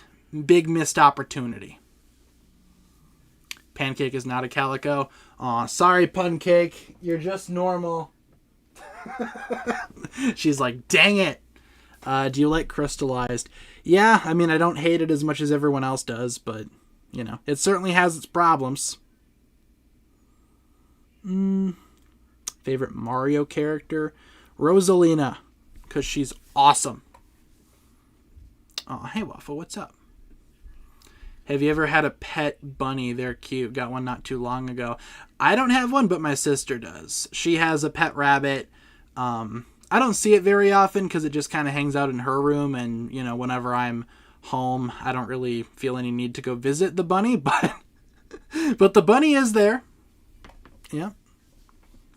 big missed opportunity. Pancake is not a calico. Aw, sorry, Pancake. You're just normal. She's like, dang it. Do you like crystallized? Yeah, I mean, I don't hate it as much as everyone else does, but, you know, it certainly has its problems. Favorite Mario character? Rosalina, because she's awesome. Oh, hey, Waffle, what's up? Have you ever had a pet bunny? They're cute. Got one not too long ago. I don't have one, but my sister does. She has a pet rabbit. I don't see it very often because it just kind of hangs out in her room, and, you know, whenever I'm home, I don't really feel any need to go visit the bunny, but the bunny is there. Yeah.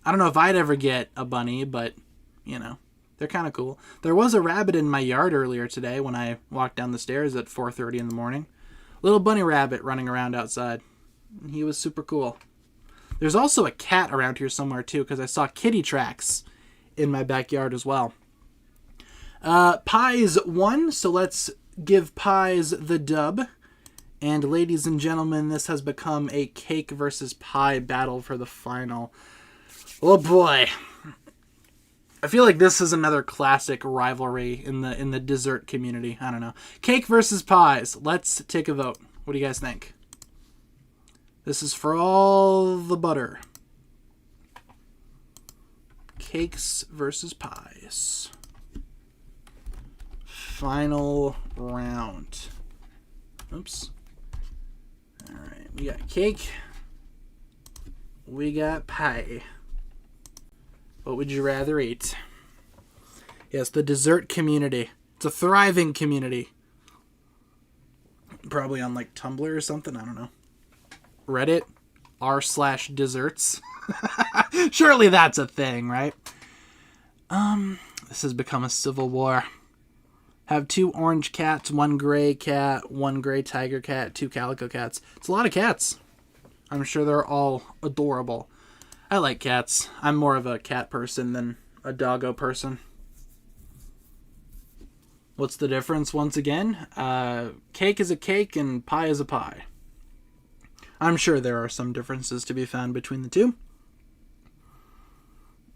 I don't know if I'd ever get a bunny, but, you know, they're kind of cool. There was a rabbit in my yard earlier today when I walked down the stairs at 4:30 in the morning. Little bunny rabbit running around outside. He was super cool. There's also a cat around here somewhere, too, because I saw kitty tracks in my backyard as well. Pies won, so let's give Pies the dub. And ladies and gentlemen, this has become a cake versus pie battle for the final. Oh boy. I feel like this is another classic rivalry in the dessert community. I don't know. Cake versus pies. Let's take a vote. What do you guys think? This is for all the butter. Cakes versus pies. Final round. Oops. All right. We got cake. We got pie. What would you rather eat? Yes, the dessert community. It's a thriving community. Probably on like Tumblr or something. I don't know. Reddit. r/desserts. Surely that's a thing, right? This has become a civil war. Have 2 orange cats, 1 gray cat, 1 gray tiger cat, 2 calico cats. It's a lot of cats. I'm sure they're all adorable. I like cats. I'm more of a cat person than a doggo person. What's the difference once again? Cake is a cake and pie is a pie. I'm sure there are some differences to be found between the two.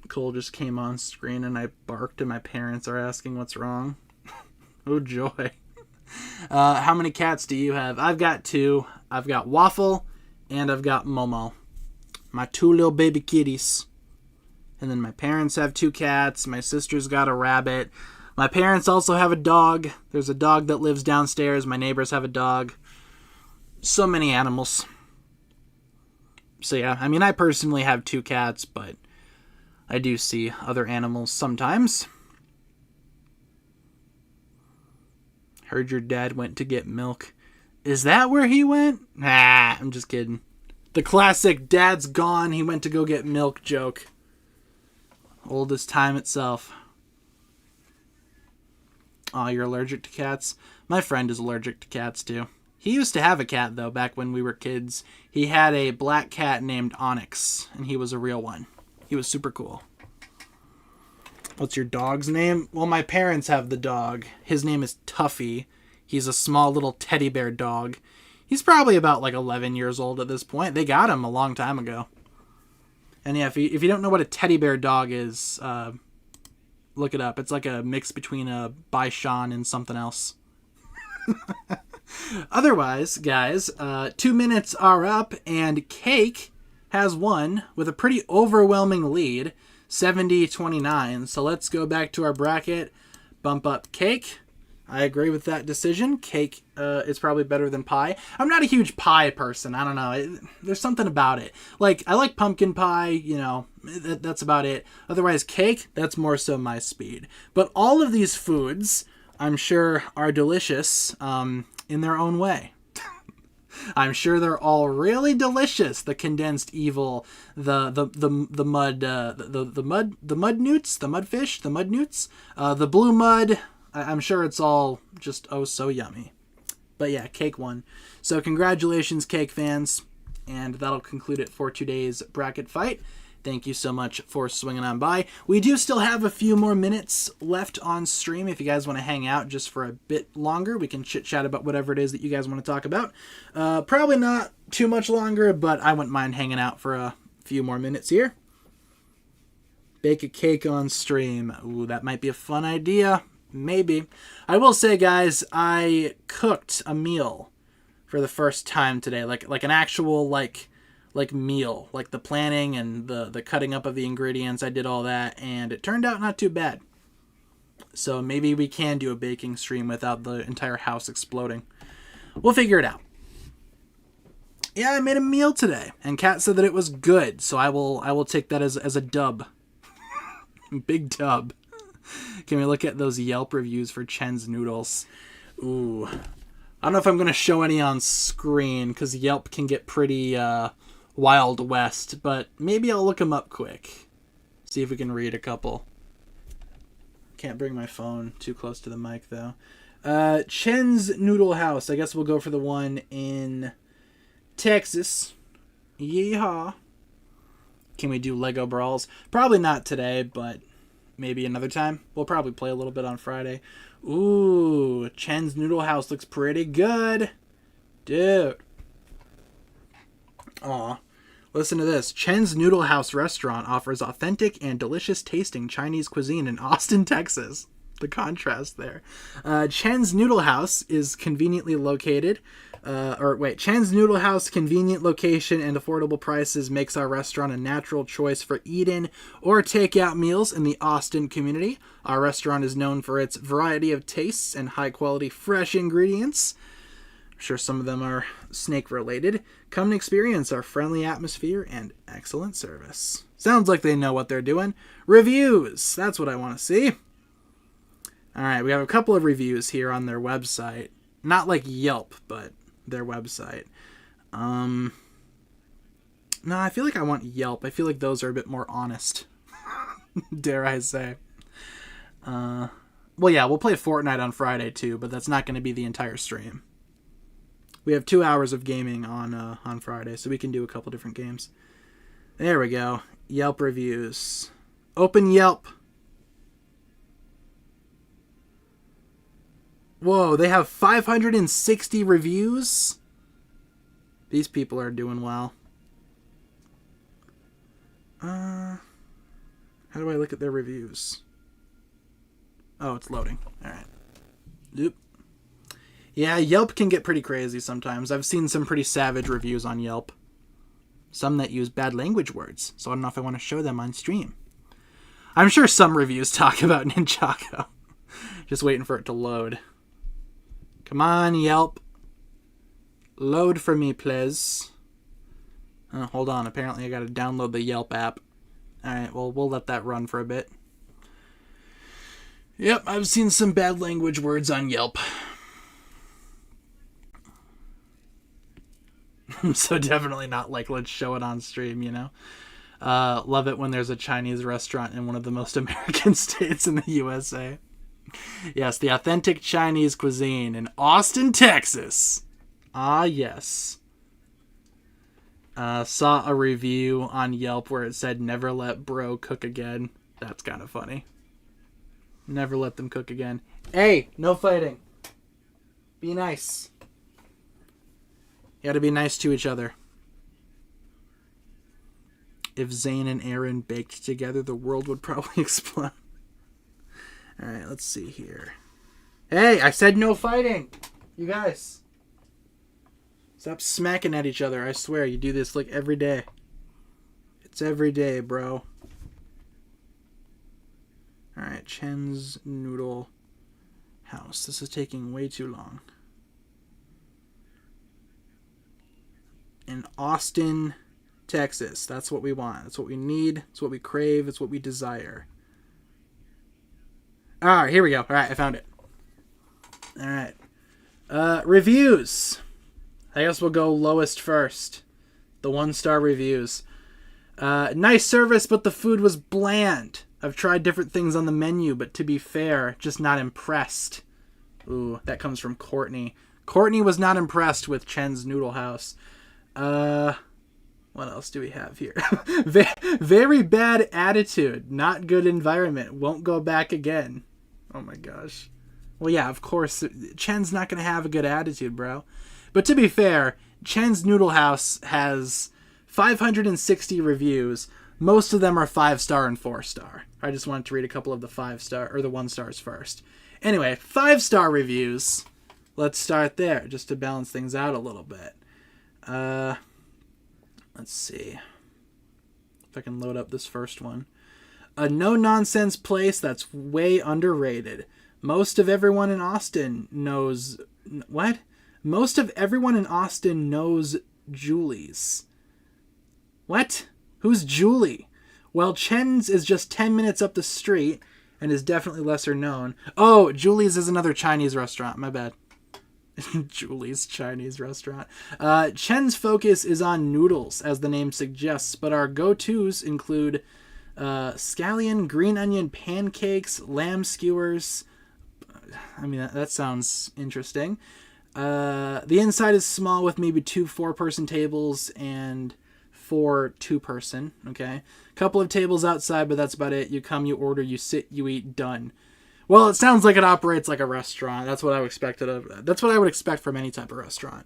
Cole just came on screen and I barked and my parents are asking what's wrong. Oh joy. How many cats do you have? I've got 2. I've got Waffle and I've got Momo. My 2 little baby kitties. And then my parents have 2 cats. My sister's got a rabbit. My parents also have a dog. There's a dog that lives downstairs. My neighbors have a dog. So many animals. So yeah, I mean, I personally have 2 cats, but I do see other animals sometimes. Heard your dad went to get milk. Is that where he went? Nah, I'm just kidding. The classic dad's gone, he went to go get milk joke. Old as time itself. Aw, you're allergic to cats? My friend is allergic to cats too. He used to have a cat though, back when we were kids. He had a black cat named Onyx, and he was a real one. He was super cool. What's your dog's name? Well, my parents have the dog. His name is Tuffy. He's a small little teddy bear dog. He's probably about like 11 years old at this point. They got him a long time ago. And yeah, if you don't know what a teddy bear dog is, look it up. It's like a mix between a Bichon and something else. Otherwise, guys, 2 minutes are up, and Cake has won with a pretty overwhelming lead, 70-29. So let's go back to our bracket, bump up Cake. I agree with that decision. Cake is probably better than pie. I'm not a huge pie person. I don't know. There's something about it. Like, I like pumpkin pie, you know, that's about it. Otherwise, cake, that's more so my speed. But all of these foods, I'm sure, are delicious in their own way. I'm sure they're all really delicious. The condensed evil, the mud, the mud newts, the mudfish, the mud newts, the blue mud. I'm sure it's all just oh so yummy. But yeah, Cake won. So congratulations, Cake fans. And that'll conclude it for today's bracket fight. thank you so much for swinging on by. We do still have a few more minutes left on stream. If you guys want to hang out just for a bit longer, we can chit-chat about whatever it is that you guys want to talk about. Probably not too much longer, but I wouldn't mind hanging out for a few more minutes here. Bake a cake on stream. Ooh, that might be a fun idea. Maybe. I will say, guys, I cooked a meal for the first time today. Like an actual, like meal. Like the planning and the cutting up of the ingredients. I did all that, and it turned out not too bad. So maybe we can do a baking stream without the entire house exploding. We'll figure it out. Yeah, I made a meal today, and Kat said that it was good, so I will take that as a dub. Big dub. Can we look at those Yelp reviews for Chen's noodles? Ooh. I don't know if I'm going to show any on screen, because Yelp can get pretty Wild West, but maybe I'll look them up quick. See if we can read a couple. Can't bring my phone too close to the mic, though. Chen's Noodle House. I guess we'll go for the one in Texas. Yeehaw. Can we do Lego Brawls? Probably not today, but maybe another time. We'll probably play a little bit on Friday. Ooh, Chen's Noodle House looks pretty good. Dude. Aw. Listen to this. Chen's Noodle House restaurant offers authentic and delicious tasting Chinese cuisine in Austin, Texas. The contrast there. Chen's Noodle House is conveniently located. Chen's Noodle House convenient location and affordable prices makes our restaurant a natural choice for eat-in or take-out meals in the Austin community. Our restaurant is known for its variety of tastes and high-quality fresh ingredients. I'm sure some of them are snake-related. Come and experience our friendly atmosphere and excellent service. Sounds like they know what they're doing. Reviews! That's what I want to see. Alright, we have a couple of reviews here on their website. Not like Yelp, but their website. No, I feel like I want Yelp. I feel like those are a bit more honest. Dare I say. Well, yeah, we'll play Fortnite on Friday too, but that's not going to be the entire stream. We have 2 hours of gaming on Friday, so we can do a couple different games. There we go. Yelp reviews. Open Yelp. Whoa, they have 560 reviews? These people are doing well. How do I look at their reviews? Oh, it's loading. Alright. Oop. Yeah, Yelp can get pretty crazy sometimes. I've seen some pretty savage reviews on Yelp. Some that use bad language words, so I don't know if I want to show them on stream. I'm sure some reviews talk about Ninjago. Just waiting for it to load. Come on, Yelp. Load for me, please. Oh, hold on. Apparently I got to download the Yelp app. Alright, well, we'll let that run for a bit. Yep, I've seen some bad language words on Yelp. So definitely not like, let's show it on stream, you know? Love it when there's a Chinese restaurant in one of the most American states in the USA. Yes, the authentic Chinese cuisine in Austin, Texas. Ah, yes. Saw a review on Yelp where it said, never let bro cook again. That's kind of funny. Never let them cook again. Hey, no fighting. Be nice. You gotta be nice to each other. If Zane and Aaron baked together, the world would probably explode. Alright, let's see here. Hey, I said no fighting! You guys. Stop smacking at each other. I swear, you do this like every day. It's every day, bro. Alright, Chen's Noodle House. This is taking way too long. In Austin, Texas. That's what we want. That's what we need. It's what we crave. It's what we desire. Alright, here we go. Alright, I found it. Alright. Reviews. I guess we'll go lowest first. The 1-star reviews. Nice service, but the food was bland. I've tried different things on the menu, but to be fair, just not impressed. Ooh, that comes from Courtney. Courtney was not impressed with Chen's Noodle House. Well, What else do we have here? Very bad attitude. Not good environment. Won't go back again. Oh my gosh. Well, yeah, of course. Chen's not going to have a good attitude, bro. But to be fair, Chen's Noodle House has 560 reviews. Most of them are 5-star and 4-star. I just wanted to read a couple of the 5-star or the 1-stars first. Anyway, 5-star reviews. Let's start there just to balance things out a little bit. Let's see if I can load up this first one. A no-nonsense place that's way underrated. Most of everyone in Austin knows... What? Most of everyone in Austin knows Julie's. What? Who's Julie? Well, Chen's is just 10 minutes up the street and is definitely lesser known. Oh, Julie's is another Chinese restaurant. My bad. Julie's Chinese restaurant. Chen's focus is on noodles, as the name suggests, but our go-tos include scallion, green onion pancakes, lamb skewers. I mean, that sounds interesting. The inside is small with maybe 2 4-person tables and 4 2-person. Okay, couple of tables outside, but that's about it. You come, you order, you sit, you eat, done. Well, it sounds like it operates like a restaurant. That's what I expected of. That's what I would expect from any type of restaurant.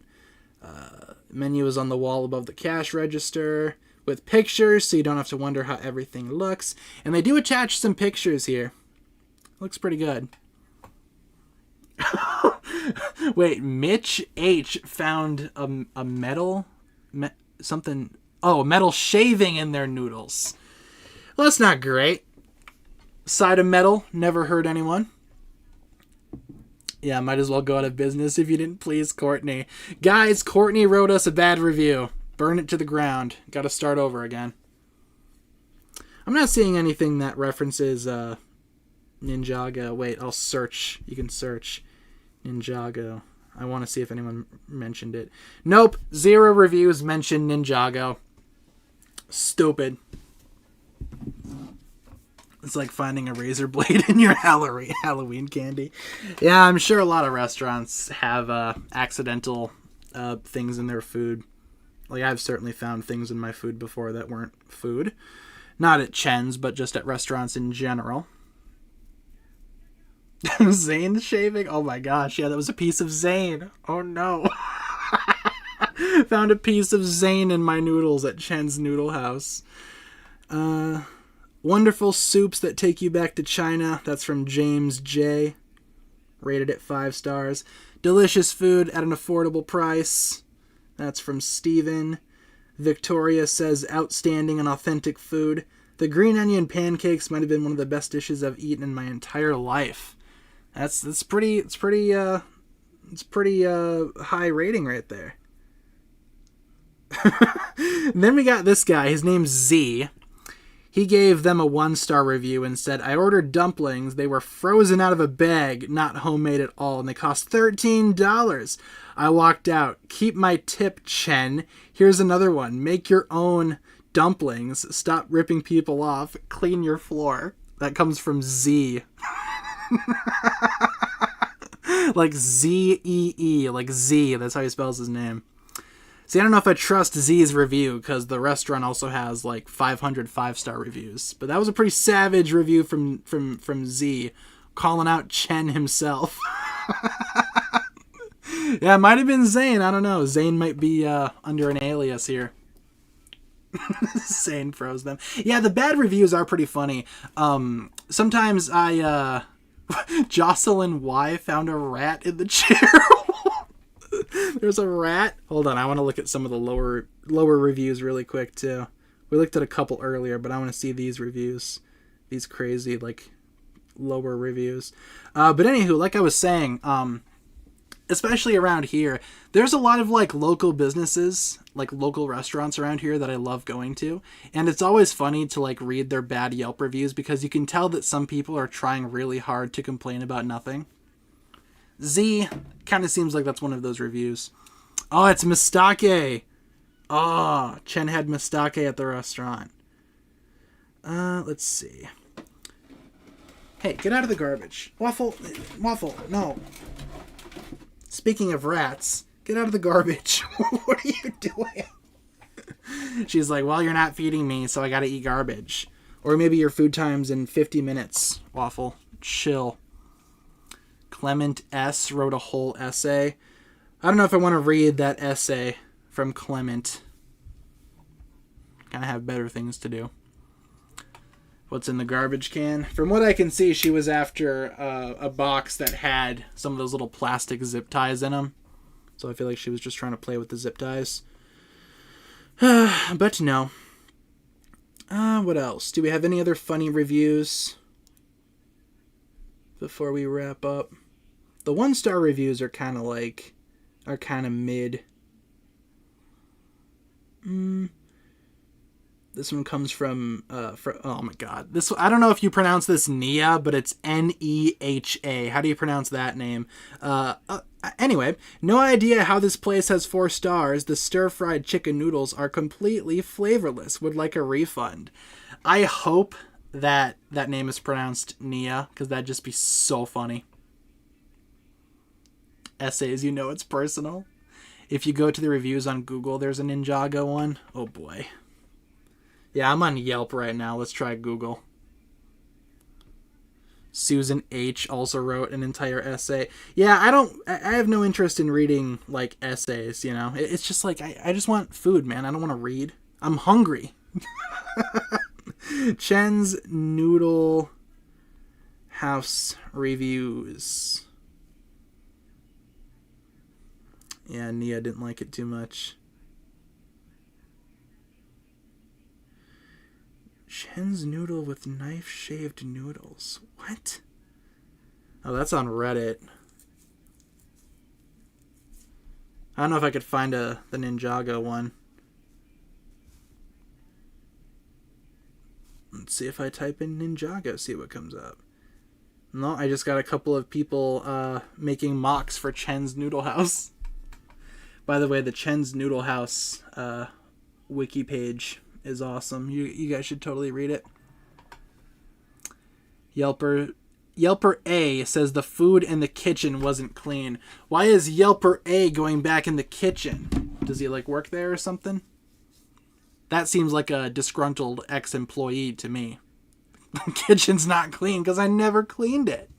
Menu is on the wall above the cash register with pictures, so you don't have to wonder how everything looks. And they do attach some pictures here. Looks pretty good. Wait, Mitch H found a metal something. Oh, metal shaving in their noodles. Well, that's not great. Side of metal, never hurt anyone. Yeah, might as well go out of business if you didn't please Courtney. Guys, Courtney wrote us a bad review. Burn it to the ground. Got to start over again. I'm not seeing anything that references Ninjago. Wait, I'll search. You can search Ninjago. I want to see if anyone mentioned it. Nope, 0 reviews mention Ninjago. Stupid. It's like finding a razor blade in your Halloween candy. Yeah, I'm sure a lot of restaurants have accidental things in their food. Like, I've certainly found things in my food before that weren't food. Not at Chen's, but just at restaurants in general. Zane shaving? Oh my gosh, yeah, that was a piece of Zane. Oh no. Found a piece of Zane in my noodles at Chen's Noodle House. Wonderful soups that take you back to China. That's from James J. Rated at 5 stars. Delicious food at an affordable price. That's from Steven. Victoria says outstanding and authentic food. The green onion pancakes might have been one of the best dishes I've eaten in my entire life. It's pretty high rating right there. Then we got this guy. His name's Z. He gave them a 1-star review and said, I ordered dumplings. They were frozen out of a bag, not homemade at all, and they cost $13. I walked out. Keep my tip, Chen. Here's another one. Make your own dumplings. Stop ripping people off. Clean your floor. That comes from Z. Like Z-E-E, like Z. That's how he spells his name. See, I don't know if I trust Z's review because the restaurant also has like 500 5-star reviews. But that was a pretty savage review from Z, calling out Chen himself. Yeah, it might have been Zane. I don't know. Zane might be under an alias here. Zane froze them. Yeah, the bad reviews are pretty funny. Sometimes Jocelyn Y found a rat in the chair. There's a rat. Hold on, I want to look at some of the lower reviews really quick too. We looked at a couple earlier, but I want to see these reviews. These crazy like lower reviews. But anywho, like I was saying, especially around here, there's a lot of like local businesses, like local restaurants around here that I love going to. And it's always funny to like read their bad Yelp reviews because you can tell that some people are trying really hard to complain about nothing. Z kind of seems like that's one of those reviews. Oh, it's mistake. Oh, Chen had mistake at the restaurant. Let's see. Hey, get out of the garbage. Waffle, no. Speaking of rats, get out of the garbage. What are you doing? She's like, well, you're not feeding me, so I gotta eat garbage. Or maybe your food time's in 50 minutes, Waffle. Chill. Clement S. wrote a whole essay. I don't know if I want to read that essay from Clement. Kind of have better things to do. What's in the garbage can? From what I can see, she was after a box that had some of those little plastic zip ties in them. So I feel like she was just trying to play with the zip ties. But no. What else? Do we have any other funny reviews before we wrap up? The 1-star reviews are kind of mid. This one comes from oh my god. I don't know if you pronounce this Nia, but it's Neha. How do you pronounce that name? Anyway, no idea how this place has 4 stars. The stir-fried chicken noodles are completely flavorless. Would like a refund. I hope that name is pronounced Nia, because that'd just be so funny. Essays, you know it's personal. If you go to the reviews on Google, there's a Ninjago one. Oh boy. Yeah, I'm on Yelp right now. Let's try Google. Susan H. also wrote an entire essay. Yeah, I have no interest in reading, like, essays, you know? It's just like, I just want food, man. I don't want to read. I'm hungry. Chen's Noodle House Reviews. Yeah, Nia didn't like it too much. Chen's Noodle with knife-shaved noodles. What? Oh, that's on Reddit. I don't know if I could find the Ninjago one. Let's see if I type in Ninjago, see what comes up. No, I just got a couple of people making mocks for Chen's Noodle House. By the way, the Chen's Noodle House wiki page is awesome. You guys should totally read it. Yelper A says the food in the kitchen wasn't clean. Why is Yelper A going back in the kitchen? Does he like work there or something? That seems like a disgruntled ex-employee to me. The kitchen's not clean because I never cleaned it.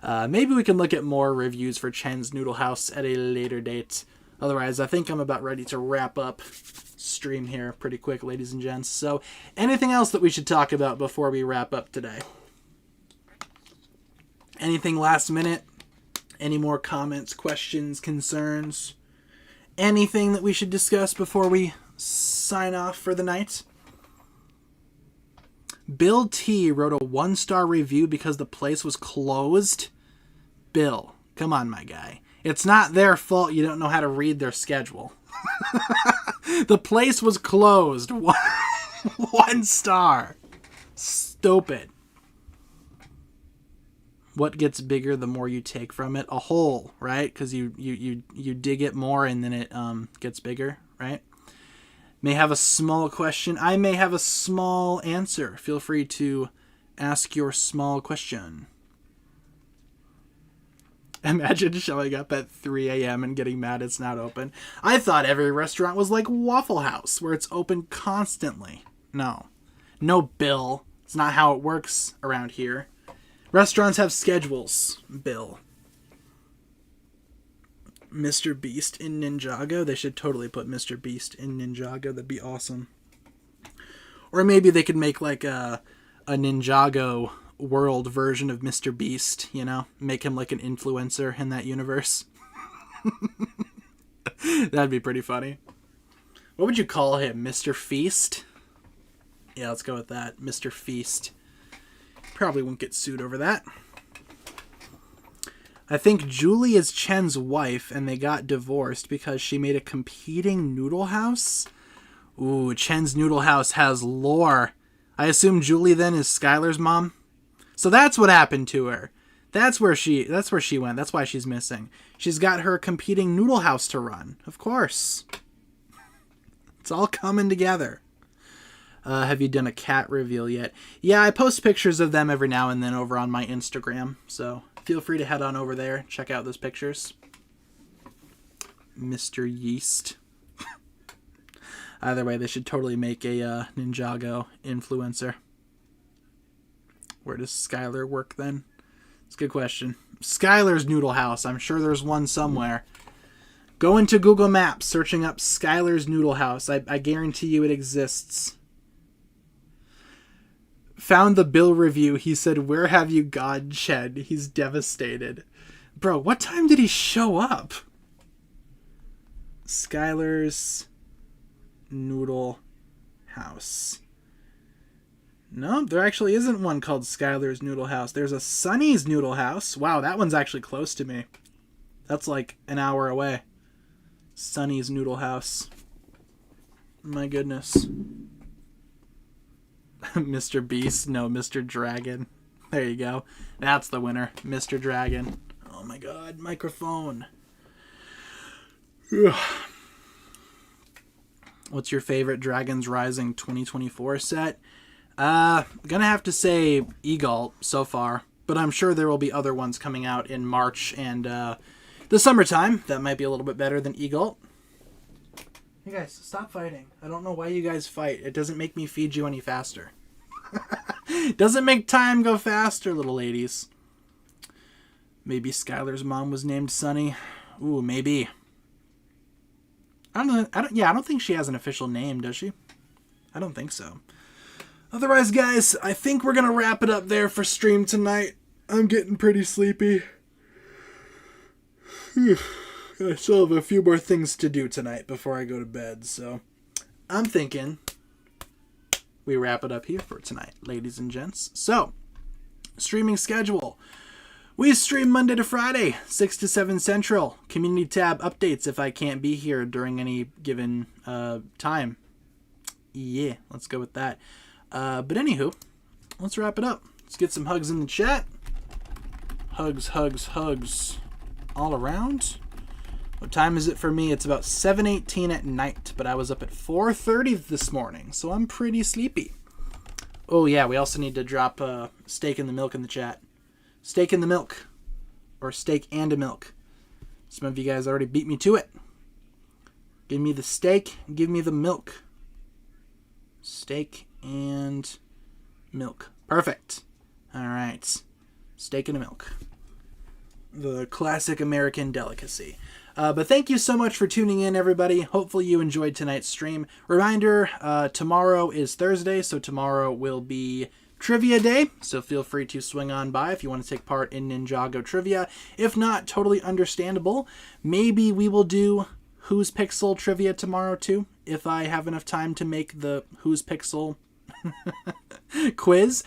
Maybe we can look at more reviews for Chen's Noodle House at a later date. Otherwise, I think I'm about ready to wrap up stream here pretty quick, ladies and gents. So, anything else that we should talk about before we wrap up today? Anything last minute? Any more comments, questions, concerns? Anything that we should discuss before we sign off for the night? Bill T wrote a 1-star review because the place was closed. Bill, come on, my guy. It's not their fault you don't know how to read their schedule. The place was closed. 1 star. Stupid. What gets bigger the more you take from it? A hole, right? Because you dig it more and then it gets bigger, right? May have a small question. I may have a small answer. Feel free to ask your small question. Imagine showing up at 3 a.m. and getting mad it's not open. I thought every restaurant was like Waffle House, where it's open constantly. No, Bill. It's not how it works around here. Restaurants have schedules, Bill. Mr. Beast in Ninjago? They should totally put Mr. Beast in Ninjago. That'd be awesome. Or maybe they could make like a Ninjago world version of Mr. Beast, you know? Make him like an influencer in that universe. That'd be pretty funny. What would you call him? Mr. Feast? Yeah, let's go with that. Mr. Feast. Probably won't get sued over that. I think Julie is Chen's wife and they got divorced because she made a competing noodle house. Ooh, Chen's Noodle House has lore. I assume Julie then is Skylar's mom. So that's what happened to her. That's where she went. That's why she's missing. She's got her competing noodle house to run. Of course. It's all coming together. Have you done a cat reveal yet? Yeah, I post pictures of them every now and then over on my Instagram. So feel free to head on over there. Check out those pictures. Mr. Yeast. Either way, they should totally make a Ninjago influencer. Where does Skylar work then? It's a good question. Skylar's Noodle House. I'm sure there's one somewhere. Go into Google Maps, searching up Skylar's Noodle House. I guarantee you it exists. Found the bill review. He said, "Where have you gone, Chen?" He's devastated. Bro, what time did he show up? Skylar's Noodle House. No, there actually isn't one called Skylar's Noodle House. There's a Sunny's Noodle House. Wow, that one's actually close to me. That's like an hour away. Sunny's Noodle House. My goodness. Mr. Beast? No, Mr. Dragon. There you go. That's the winner. Mr. Dragon. Oh my god, microphone. Ugh. What's your favorite Dragons Rising 2024 set? Gonna have to say Egalt so far, but I'm sure there will be other ones coming out in March and the summertime. That might be a little bit better than Egalt. Hey guys, stop fighting. I don't know why you guys fight. It doesn't make me feed you any faster. Doesn't make time go faster, little ladies. Maybe Skylar's mom was named Sunny. Ooh, maybe. I don't think she has an official name, does she? I don't think so. Otherwise, guys, I think we're gonna wrap it up there for stream tonight. I'm getting pretty sleepy. I still have a few more things to do tonight before I go to bed, so I'm thinking we wrap it up here for tonight, ladies and gents. So, streaming schedule. We stream Monday to Friday, 6 to 7 Central. Community tab updates if I can't be here during any given time. Yeah, let's go with that. But anywho, let's wrap it up. Let's get some hugs in the chat. Hugs, hugs, hugs all around. What time is it for me? It's about 7:18 at night, but I was up at 4:30 this morning, so I'm pretty sleepy. Oh yeah, we also need to drop steak in the milk in the chat. Steak in the milk. Or steak and a milk. Some of you guys already beat me to it. Give me the steak, give me the milk. Steak and milk. Perfect. Alright. Steak and a milk. The classic American delicacy. But thank you so much for tuning in, everybody. Hopefully you enjoyed tonight's stream. Reminder, tomorrow is Thursday, so tomorrow will be Trivia Day, so feel free to swing on by if you want to take part in Ninjago Trivia. If not, totally understandable. Maybe we will do Who's Pixel Trivia tomorrow, too, if I have enough time to make the Who's Pixel quiz.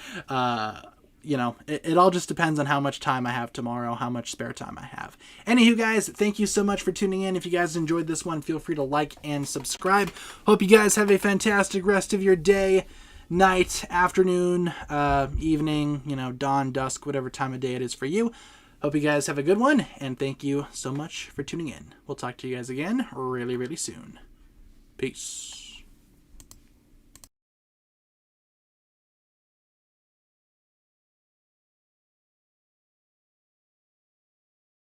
You know, it all just depends on how much time I have tomorrow, how much spare time I have. Anywho, guys, thank you so much for tuning in. If you guys enjoyed this one, feel free to like and subscribe. Hope you guys have a fantastic rest of your day, night, afternoon, evening, you know, dawn, dusk, whatever time of day it is for you. Hope you guys have a good one, and thank you so much for tuning in. We'll talk to you guys again really, really soon. Peace.